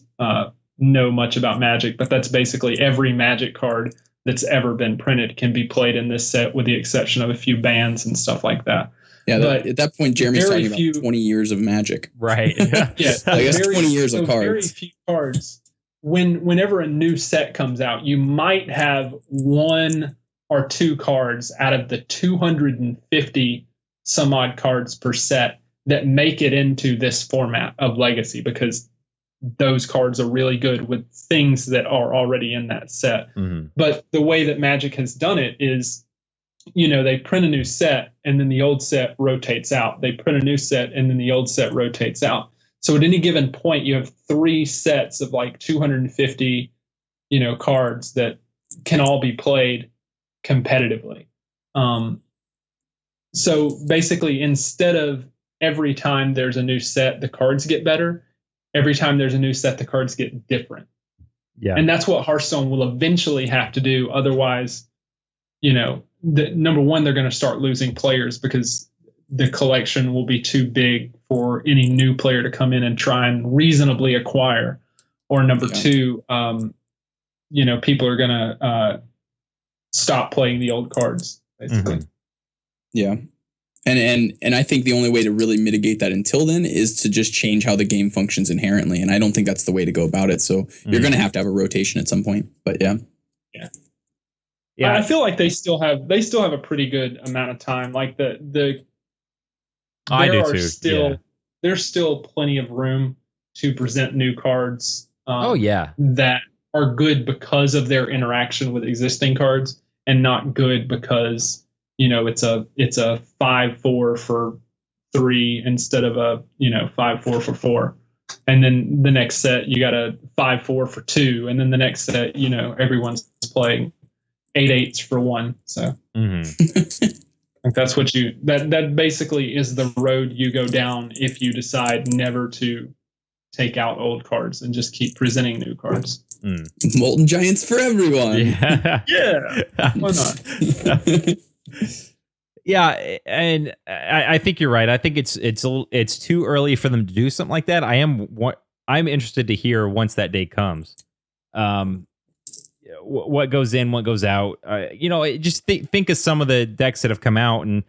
know much about Magic, but that's basically every Magic card that's ever been printed can be played in this set with the exception of a few bans and stuff like that. Yeah, at that point, Jeremy's talking about 20 years of Magic. Right. Yeah, I guess 20 years of cards. Very few cards. Whenever a new set comes out, you might have 1 or 2 cards out of the 250 some odd cards per set that make it into this format of Legacy because those cards are really good with things that are already in that set. Mm-hmm. But the way that Magic has done it is, they print a new set and then the old set rotates out. They print a new set and then the old set rotates out. So at any given point, you have 3 sets of like 250, cards that can all be played competitively. So basically, instead of every time there's a new set, the cards get better. Every time there's a new set, the cards get different. Yeah. And that's what Hearthstone will eventually have to do. Otherwise, number one, they're going to start losing players because the collection will be too big for any new player to come in and try and reasonably acquire. Or number two, people are going to stop playing the old cards, basically. Mm-hmm. Yeah. And I think the only way to really mitigate that until then is to just change how the game functions inherently. And I don't think that's the way to go about it. So you're going to have a rotation at some point. But yeah. Yeah. I feel like they still have a pretty good amount of time. Like there's still plenty of room to present new cards. That are good because of their interaction with existing cards and not good because it's a 5/4 for 3 instead of a 5/4 for 4, and then the next set you got a 5/4 for 2, and then the next set everyone's playing 8/8 for 1. So I think that's what that basically is the road you go down if you decide never to take out old cards and just keep presenting new cards. Molten Giants for everyone. Yeah. Why not? Yeah, and I think you're right. I think it's too early for them to do something like that. I'm interested to hear once that day comes. what goes in, what goes out. Just think of some of the decks that have come out, and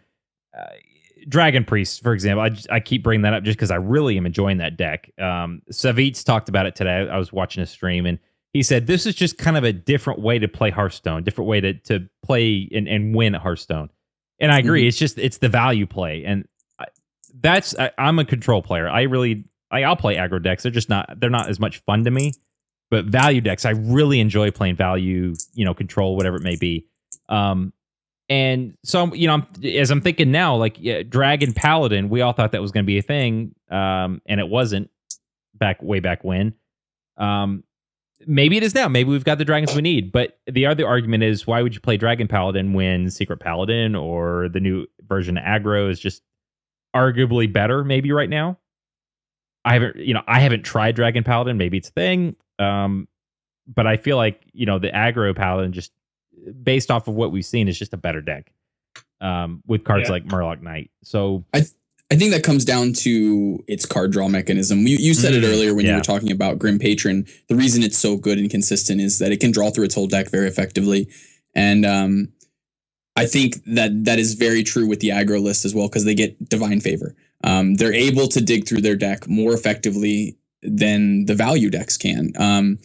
Dragon Priest, for example. I keep bringing that up just because I really am enjoying that deck. Savitz talked about it today. I was watching a stream, and he said this is just kind of a different way to play Hearthstone, different way to play and win at Hearthstone. And I agree. Mm-hmm. It's the value play, and I'm a control player. I'll play aggro decks. They're not as much fun to me. But value decks, I really enjoy playing value, control, whatever it may be. And so, as I'm thinking now, like Dragon Paladin, we all thought that was going to be a thing, and it wasn't way back when. Maybe it is now. Maybe we've got the dragons we need. But the other argument is, why would you play Dragon Paladin when Secret Paladin or the new version of aggro is just arguably better? Maybe right now. I haven't tried Dragon Paladin. Maybe it's a thing. But I feel like, the aggro Paladin, just based off of what we've seen, is just a better deck with cards like Murloc Knight. So I think that comes down to its card draw mechanism. You said it earlier when you were talking about Grim Patron. The reason it's so good and consistent is that it can draw through its whole deck very effectively. And I think that is very true with the aggro list as well, because they get Divine Favor. They're able to dig through their deck more effectively than the value decks can.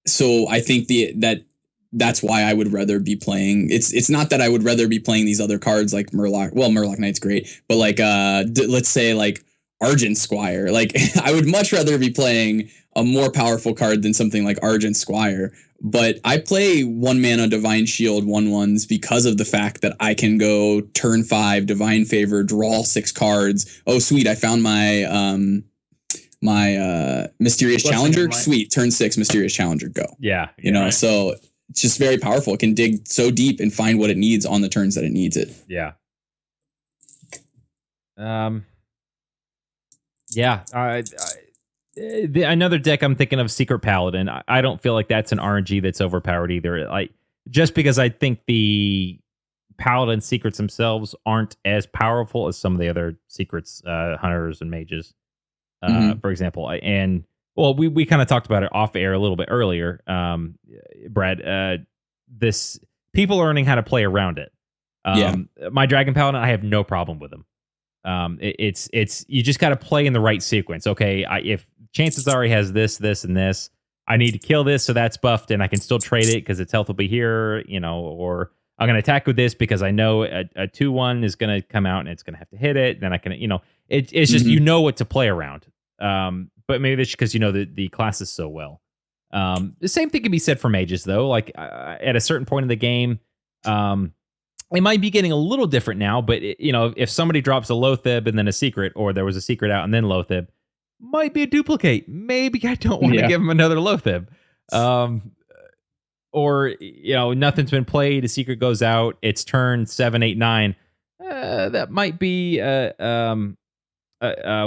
So I think that's why I would rather be playing. It's not that I would rather be playing these other cards like Murloc. Well, Murloc Knight's great, but like let's say like Argent Squire. Like I would much rather be playing a more powerful card than something like Argent Squire. But I play 1 mana Divine Shield 1/1s because of the fact that I can go turn 5 Divine Favor, draw 6 cards. Oh sweet, I found my Mysterious Challenger. Sweet, turn 6 Mysterious Challenger, go. Yeah, right. So it's just very powerful. It can dig so deep and find what it needs on the turns that it needs it. Yeah. Another deck I'm thinking of, Secret Paladin. I don't feel like that's an RNG that's overpowered either. Like, just because I think the Paladin secrets themselves aren't as powerful as some of the other secrets, hunters and mages, for example. And well, we kind of talked about it off air a little bit earlier, Brad. This people learning how to play around it. My Dragon Paladin, I have no problem with them. It's you just got to play in the right sequence. Okay, if chances are he has this, and this, I need to kill this, so that's buffed, and I can still trade it because its health will be here, or I'm going to attack with this because I know a 2/1 is going to come out and it's going to have to hit it. Then I can, it's just, what to play around. But maybe that's because, the classes so well. The same thing can be said for mages, though. Like at a certain point in the game, it might be getting a little different now, but if somebody drops a Loatheb and then a secret, or there was a secret out and then Loatheb, might be a duplicate. Maybe I don't want to give him another Loatheb. Or nothing's been played, a secret goes out, it's turn 7, 8, 9. That might be what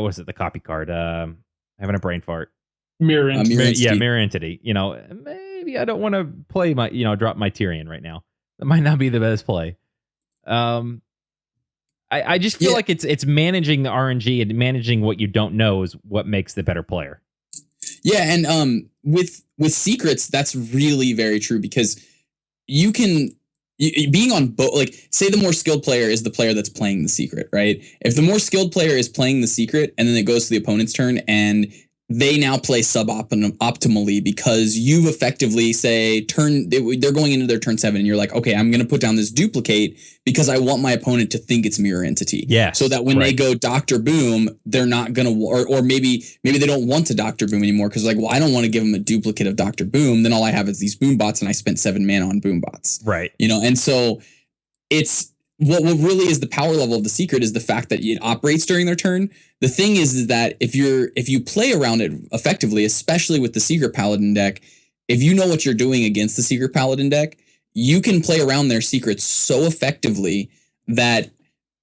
is it, the copy card? Having a brain fart. Mirror Entity. Yeah, Mirror Entity. Maybe I don't want to play my, drop my Tyrion right now. That might not be the best play. I just feel like it's managing the RNG and managing what you don't know is what makes the better player. Yeah, and with secrets, that's really very true, because you can being on both, like say the more skilled player is the player that's playing the secret, right? If the more skilled player is playing the secret and then it goes to the opponent's turn and they now play optimally because you've effectively they're going into their turn 7 and you're like, okay, I'm going to put down this duplicate because I want my opponent to think it's Mirror Entity. Yeah. So that when they go Dr. Boom, they're not going to, or maybe they don't want to Dr. Boom anymore because like, well, I don't want to give them a duplicate of Dr. Boom. Then all I have is these boom bots and I spent 7 mana on boom bots. Right. And so it's, what really is the power level of the secret is the fact that it operates during their turn. The thing is that if you play around it effectively, especially with the Secret Paladin deck, if you know what you're doing against the Secret Paladin deck, you can play around their secrets so effectively that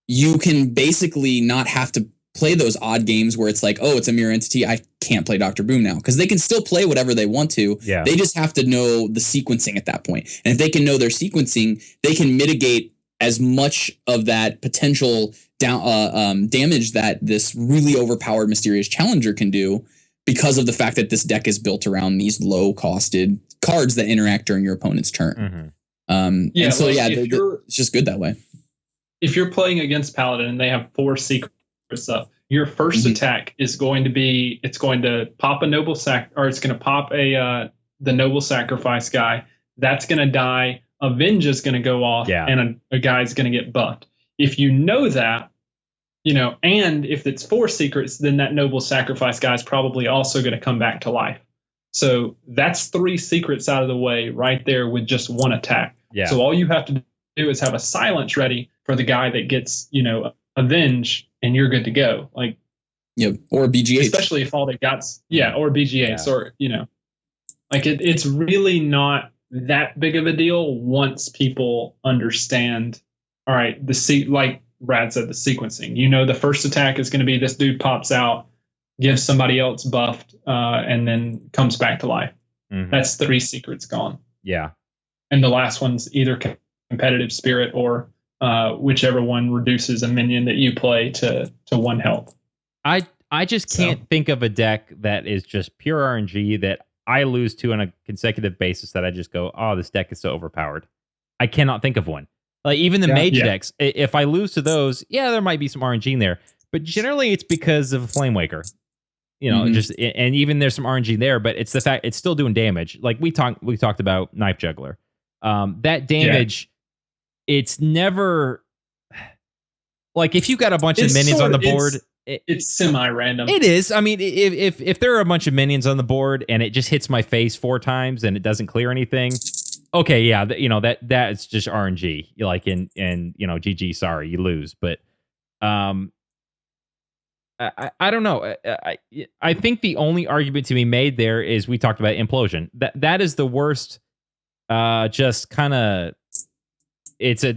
you can basically not have to play those odd games where it's like, oh, it's a Mirror Entity, I can't play Dr. Boom now, because they can still play whatever they want to. Yeah. They just have to know the sequencing at that point. And if they can know their sequencing, they can mitigate as much of that potential damage that this really overpowered Mysterious Challenger can do, because of the fact that this deck is built around these low-costed cards that interact during your opponent's turn. And so it's just good that way. If you're playing against Paladin and they have 4 secrets up, your first attack is going to be, it's going to pop a noble it's going to pop the noble sacrifice guy. That's going to die. Avenge is going to go off, and a guy's going to get buffed. If you know that, and if it's 4 secrets, then that noble sacrifice guy is probably also going to come back to life. So that's 3 secrets out of the way right there with just 1 attack. Yeah. So all you have to do is have a silence ready for the guy that gets, avenge, and you're good to go. Or BGH. Especially if all they got's, or BGH, or, it's really not that big of a deal once people understand, all right, like Brad said, the sequencing. The first attack is going to be this dude pops out, gives somebody else buffed, and then comes back to life. That's 3 secrets gone. Yeah. And the last one's either competitive spirit or whichever one reduces a minion that you play to 1 health. I just can't think of a deck that is just pure RNG that I lose to on a consecutive basis that I just go, oh, this deck is so overpowered. I cannot think of one. Like even the mage decks, if I lose to those, there might be some RNG in there, but generally it's because of a Flame Waker. And even there's some RNG there, but it's the fact it's still doing damage. Like we talked about Knife Juggler. That damage, it's never like if you got a bunch of minions on the board. It's semi-random. It is. I mean, if there are a bunch of minions on the board and it just hits my face 4 times and it doesn't clear anything, okay, that's just RNG. Like GG, sorry, you lose. But I don't know. I think the only argument to be made there is we talked about implosion. That is the worst. Just kind of, it's a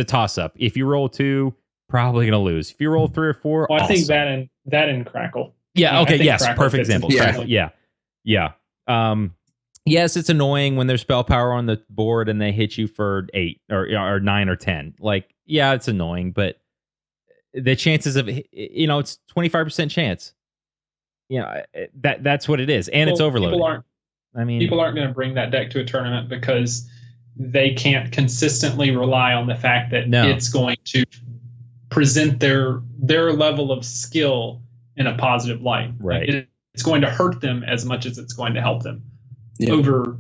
toss up. If you roll 2. Probably gonna lose. If you roll 3 or 4, well, I think that in Crackle. Yeah. Okay. Yes. Crackle Perfect example. Yeah. Yes, it's annoying when there's spell power on the board and they hit you for 8 or 9 or 10. Like, it's annoying, but the chances of it's 25% chance. That's what it is, and it's overloaded. People aren't going to bring that deck to a tournament because they can't consistently rely on the fact that it's going to present their level of skill in a positive light. Right. It's going to hurt them as much as it's going to help them over,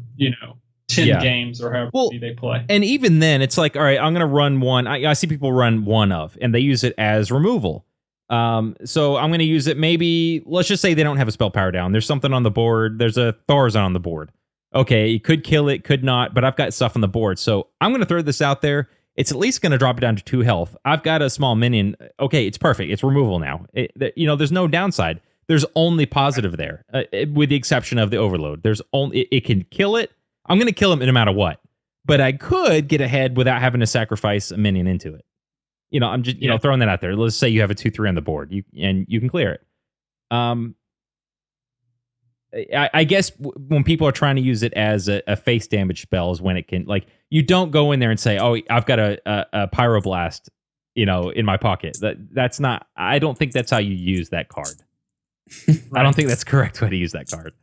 10 games or however they play. And even then, it's like, all right, I'm going to run 1. I see people run 1 of, and they use it as removal. So I'm going to use it. Maybe let's just say they don't have a spell power down. There's something on the board. There's a Thorazon on the board. Okay, it could kill it, could not, but I've got stuff on the board. So I'm going to throw this out there. It's at least going to drop it down to 2 health. I've got a small minion. Okay, it's perfect. It's removal now. There's no downside. There's only positive there, with the exception of the overload. There's only it can kill it. I'm going to kill him no matter what. But I could get ahead without having to sacrifice a minion into it. I'm just throwing that out there. Let's say you have a 2/3 on the board, you can clear it. I guess when people are trying to use it as a face damage spell is when it can, like, you don't go in there and say, oh, I've got a pyroblast, in my pocket. That's not, I don't think that's how you use that card. Right. I don't think that's the correct way to use that card.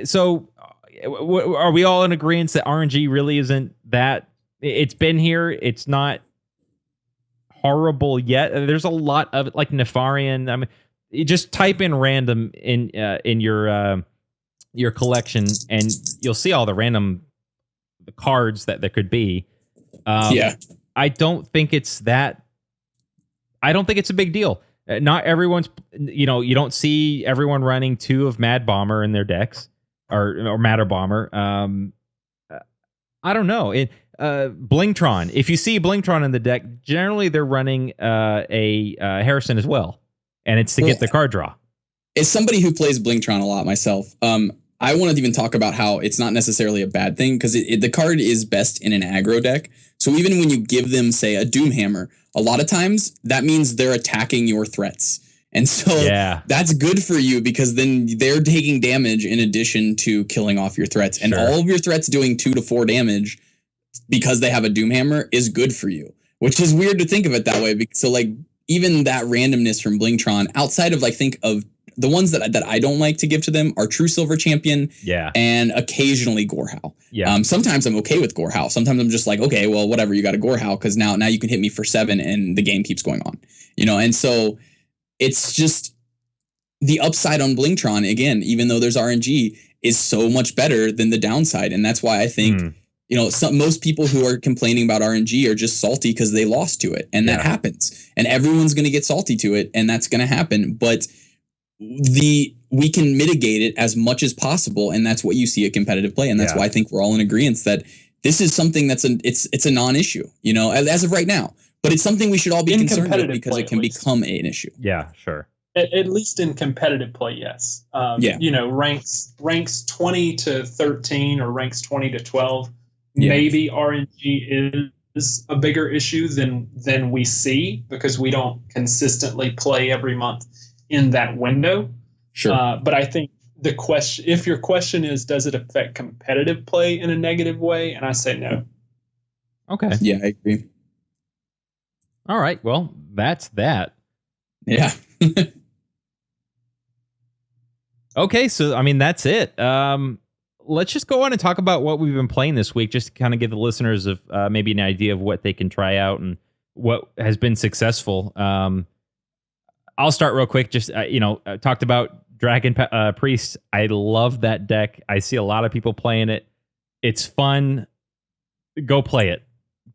So are we all in agreement that RNG really isn't that? It's been here. It's not horrible yet. There's a lot of it, like Nefarian. I mean, you just type in random in your collection, and you'll see all the random cards that there could be. I don't think it's that. I don't think it's a big deal. Not everyone's. You don't see everyone running 2 of Mad Bomber in their decks or Matter Bomber. I don't know. Blingtron. If you see Blingtron in the deck, generally they're running a Harrison as well. And it's to get the card draw. As somebody who plays Blingtron a lot myself, I want to even talk about how it's not necessarily a bad thing because the card is best in an aggro deck. So even when you give them, say, a Doomhammer, a lot of times that means they're attacking your threats. And so that's good for you because then they're taking damage in addition to killing off your threats. And all of your threats doing 2 to 4 damage because they have a Doomhammer is good for you, which is weird to think of it that way. So, like, even that randomness from Blingtron, outside of, like, think of The ones that I don't like to give to them are True Silver Champion, and occasionally Gorehow. Sometimes I'm okay with Gorehow. Sometimes I'm just like, okay, well, whatever, you got a Gorehow because now you can hit me for 7 and the game keeps going on. And so it's just the upside on Blingtron, again, even though there's RNG, is so much better than the downside. And that's why I think, most people who are complaining about RNG are just salty because they lost to it. And that happens. And everyone's going to get salty to it. And that's going to happen. But we can mitigate it as much as possible. And that's what you see at competitive play. And that's why I think we're all in agreement that this is something that's it's a non-issue, as of right now. But it's something we should all be concerned with because it can become an issue. Yeah, sure. At least in competitive play, yes. Ranks 20 to 13 or ranks 20 to 12. Maybe RNG is a bigger issue than we see because we don't consistently play every month in that window. Sure. But I think if your question is, does it affect competitive play in a negative way? And I say no. Okay. Yeah, I agree. All right. Well, that's that. Yeah. Okay. So, that's it. Let's just go on and talk about what we've been playing this week, just to kind of give the listeners of maybe an idea of what they can try out and what has been successful. I'll start real quick. Just, I talked about Dragon Priest. I love that deck. I see a lot of people playing it. It's fun. Go play it.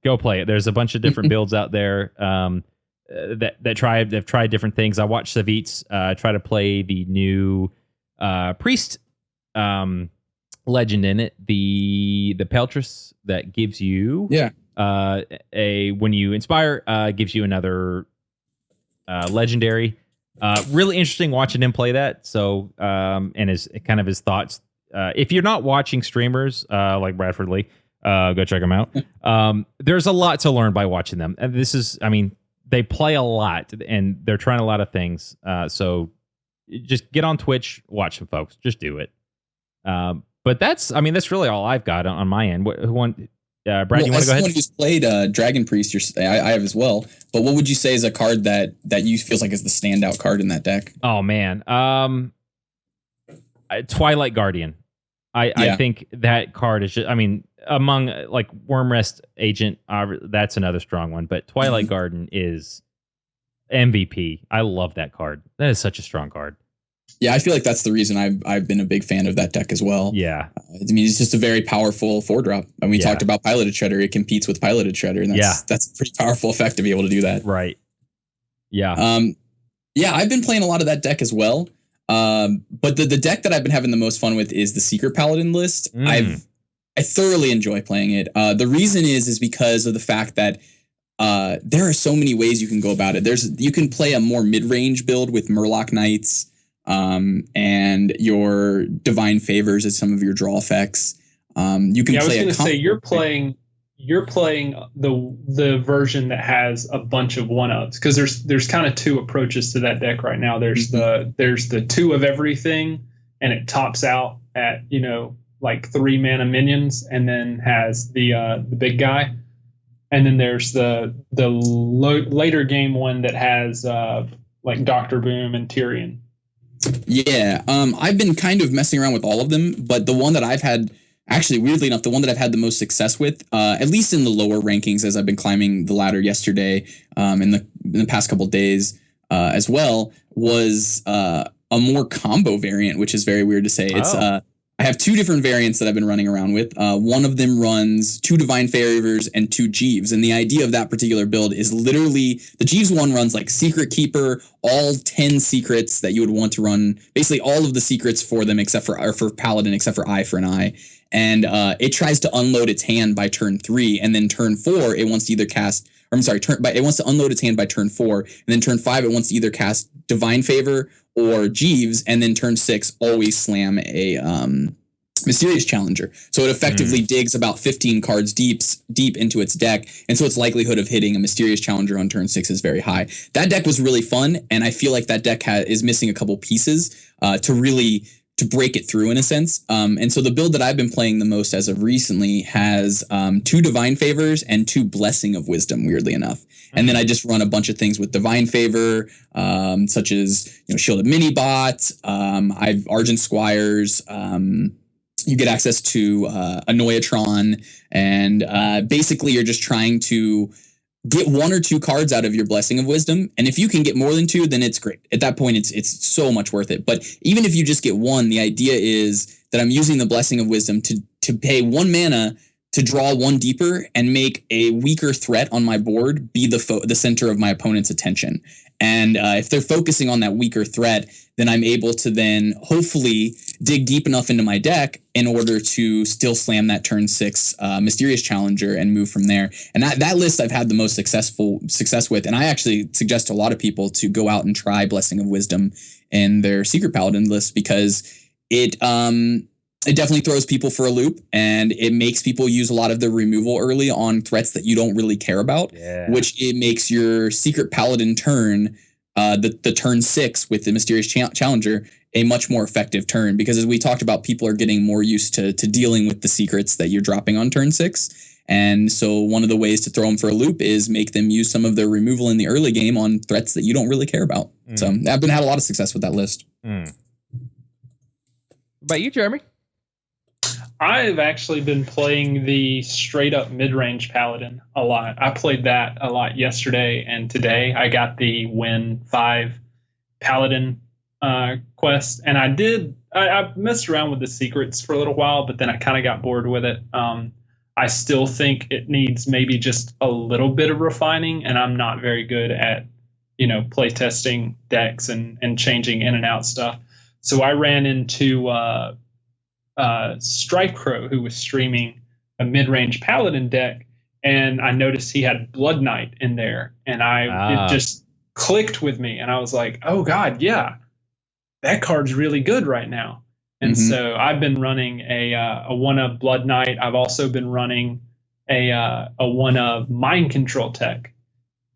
There's a bunch of different builds out there they've tried different things. I watched Savitz try to play the new Priest legend in it, the Peltris that gives you when you inspire gives you another legendary. Really interesting watching him play that. So and his thoughts. If you're not watching streamers like Bradford Lee, go check them out. There's a lot to learn by watching them. And this is, they play a lot and they're trying a lot of things. So just get on Twitch, watch them, folks. Just do it. But that's really all I've got on my end. Brad, you want to go ahead? As someone who's played Dragon Priest, I have as well. But what would you say is a card that you feels like is the standout card in that deck? Oh man, Twilight Guardian. I think that card is just, among like Wormrest Agent, that's another strong one. But Twilight Garden is MVP. I love that card. That is such a strong card. Yeah, I feel like that's the reason I've been a big fan of that deck as well. Yeah. It's just a very powerful 4-drop. And we talked about Piloted Shredder. It competes with Piloted Shredder. And that's a pretty powerful effect to be able to do that. Right. Yeah. I've been playing a lot of that deck as well. But the deck that I've been having the most fun with is the Secret Paladin list. I thoroughly enjoy playing it. The reason is because of the fact that there are so many ways you can go about it. You can play a more mid-range build with Murloc Knights. And your Divine Favors as some of your draw effects. You can play. I was going to say you're playing the version that has a bunch of 1-ups because there's kind of two approaches to that deck right now. There's the 2 of everything, and it tops out at like 3 mana minions, and then has the big guy, and then there's the later game one that has like Dr. Boom and Tyrion. Yeah, I've been kind of messing around with all of them, but the one that I've had, actually, weirdly enough, the one that I've had the most success with, at least in the lower rankings as I've been climbing the ladder yesterday, in the past couple of days as well, was a more combo variant, which is very weird to say. It's I have 2 different variants that I've been running around with. One of them runs 2 Divine Favors and 2 Jeeves. And the idea of that particular build is literally the Jeeves one runs like Secret Keeper, all 10 secrets that you would want to run, basically all of the secrets for them except for Paladin, except for Eye for an Eye. And it tries to unload its hand by turn 3, and then turn 4 it wants to either cast, it wants to unload its hand by turn 4, and then turn 5 it wants to either cast Divine Favor or Jeeves, and then turn 6 always slam a Mysterious Challenger. So it effectively digs about 15 cards deep into its deck, and so its likelihood of hitting a Mysterious Challenger on turn 6 is very high. That deck was really fun, and I feel like that deck is missing a couple pieces to really break it through in a sense. And so the build that I've been playing the most as of recently has 2 Divine Favors and 2 Blessing of Wisdom, weirdly enough. And then I just run a bunch of things with Divine Favor, such as Shielded Mini Bot, I've Argent Squires, you get access to Annoyatron, and basically you're just trying to get 1 or 2 cards out of your Blessing of Wisdom, and if you can get more than 2, then it's great. At that point, it's so much worth it. But even if you just get 1, the idea is that I'm using the Blessing of Wisdom to pay 1 mana to draw 1 deeper and make a weaker threat on my board be the center of my opponent's attention. And if they're focusing on that weaker threat, then I'm able to then hopefully dig deep enough into my deck in order to still slam that turn 6 Mysterious Challenger and move from there. And that list I've had the most success with. And I actually suggest to a lot of people to go out and try Blessing of Wisdom in their Secret Paladin list, because it definitely throws people for a loop, and it makes people use a lot of the removal early on threats that you don't really care about, which it makes your Secret Paladin turn, the turn 6 with the Mysterious Challenger, a much more effective turn, because as we talked about, people are getting more used to dealing with the secrets that you're dropping on turn 6. And so one of the ways to throw them for a loop is make them use some of their removal in the early game on threats that you don't really care about. So I've had a lot of success with that list. What about you, Jeremy? I've actually been playing the straight up mid-range Paladin a lot. I played that a lot yesterday and today. I got the Win 5 Paladin quest, and I messed around with the secrets for a little while, but then I kind of got bored with it. I still think it needs maybe just a little bit of refining, and I'm not very good at, play testing decks and changing in and out stuff. So I ran into Strife Crow, who was streaming a mid-range Paladin deck, and I noticed he had Blood Knight in there, and it just clicked with me, and I was like, oh god, yeah, that card's really good right now. And so I've been running a one of Blood Knight. I've also been running a one of Mind Control tech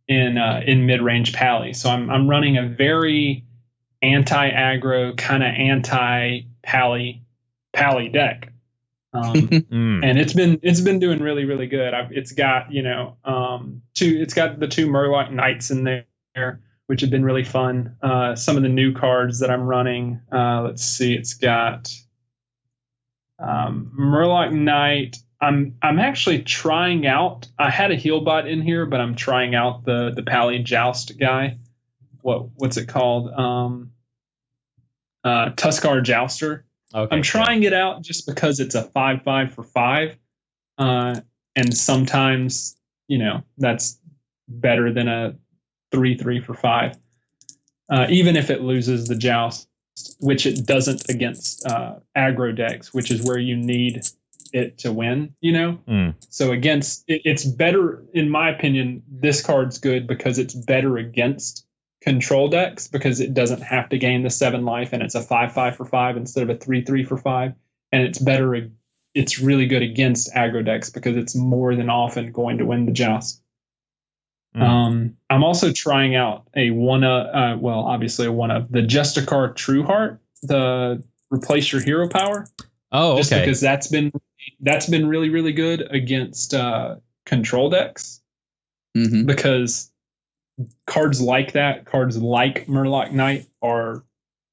in mid-range Pally. So I'm running a very anti-aggro, kind of anti-Pally deck, and it's been doing really, really good. It's got it's got the 2 Murloc Knights in there, which have been really fun. Some of the new cards that I'm running, let's see, it's got Murloc Knight. I'm actually trying out. I had a Healbot in here, but I'm trying out the Pally Joust guy. What's it called? Tuskar Jouster. Okay, I'm trying it out just because it's a 5/5 for 5, and sometimes that's better than a 3/3 for 5, even if it loses the Joust, which it doesn't against aggro decks, which is where you need it to win. So against it's better, in my opinion. This card's good because it's better against control decks, because it doesn't have to gain the 7 life, and it's a 5/5 for 5 instead of a 3/3 for 5, and it's really good against aggro decks because it's more than often going to win the Joust. I'm also trying out obviously one of the Justicar Trueheart, the replace your hero power. Just because that's been really, really good against control decks, because cards like that, cards like Murloc Knight, are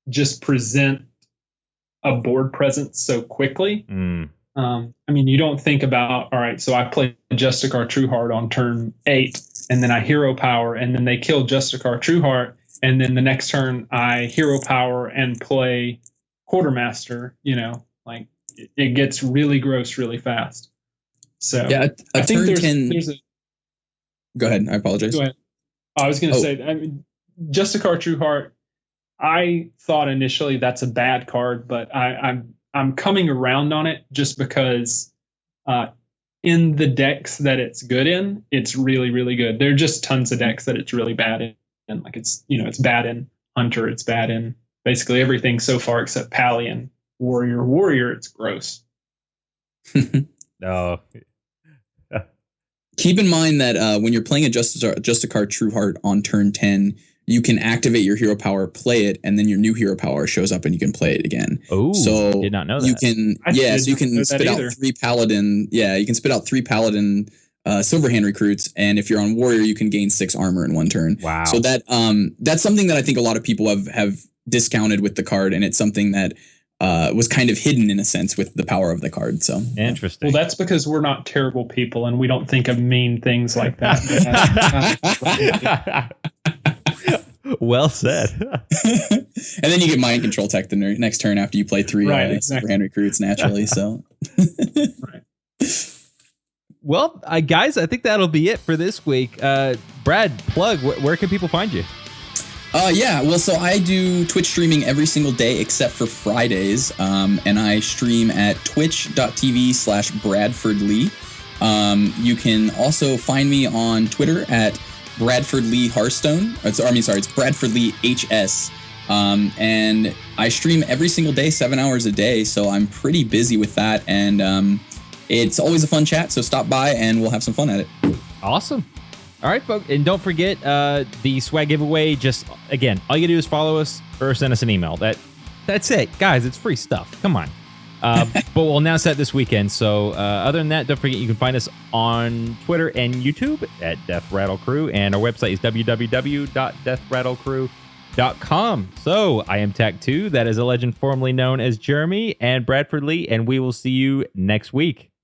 just present a board presence so quickly. You don't think about, all right, so I play Justicar Trueheart on turn 8, and then I hero power, and then they kill Justicar Trueheart, and then the next turn I hero power and play Quartermaster. It gets really gross really fast. So yeah, I think turn there's 10. a. Go ahead. I apologize. Go ahead. I was going to say, Justicar Trueheart, I thought initially that's a bad card, but I'm coming around on it just because in the decks that it's good in, it's really, really good. There are just tons of decks that it's really bad in. Like it's bad in Hunter, it's bad in basically everything so far except Pally and Warrior. It's gross. No. Keep in mind that when you're playing a Justicar Trueheart on turn 10, you can activate your hero power, play it, and then your new hero power shows up and you can play it again. Oh, so did not know that. You can, so you can spit out 3 paladin. Yeah, you can spit out 3 paladin Silverhand recruits, and if you're on warrior, you can gain 6 armor in 1 turn. Wow. So that's something that I think a lot of people have discounted with the card, and it's something that was kind of hidden in a sense with the power of the card. So interesting. Well, that's because we're not terrible people and we don't think of mean things like that. Well said. And then you get mind control tech the next turn after you play 3 Silverhand recruits naturally. So right. Well, guys, I think that'll be it for this week. Brad, plug, where can people find you? Well, so I do Twitch streaming every single day except for Fridays, and I stream at twitch.tv/BradfordLee. You can also find me on Twitter at Bradford Lee Hearthstone. It's Bradford Lee HS. And I stream every single day, 7 hours a day, so I'm pretty busy with that, and it's always a fun chat, so stop by and we'll have some fun at it. Awesome. All right, folks, and don't forget the swag giveaway. Just, again, all you gotta do is follow us or send us an email. That's it. Guys, it's free stuff. Come on. But we'll announce that this weekend. So other than that, don't forget you can find us on Twitter and YouTube at Death Rattle Crew, and our website is www.deathrattlecrew.com. So I am Tac2, that is a legend formerly known as Jeremy, and Bradford Lee, and we will see you next week.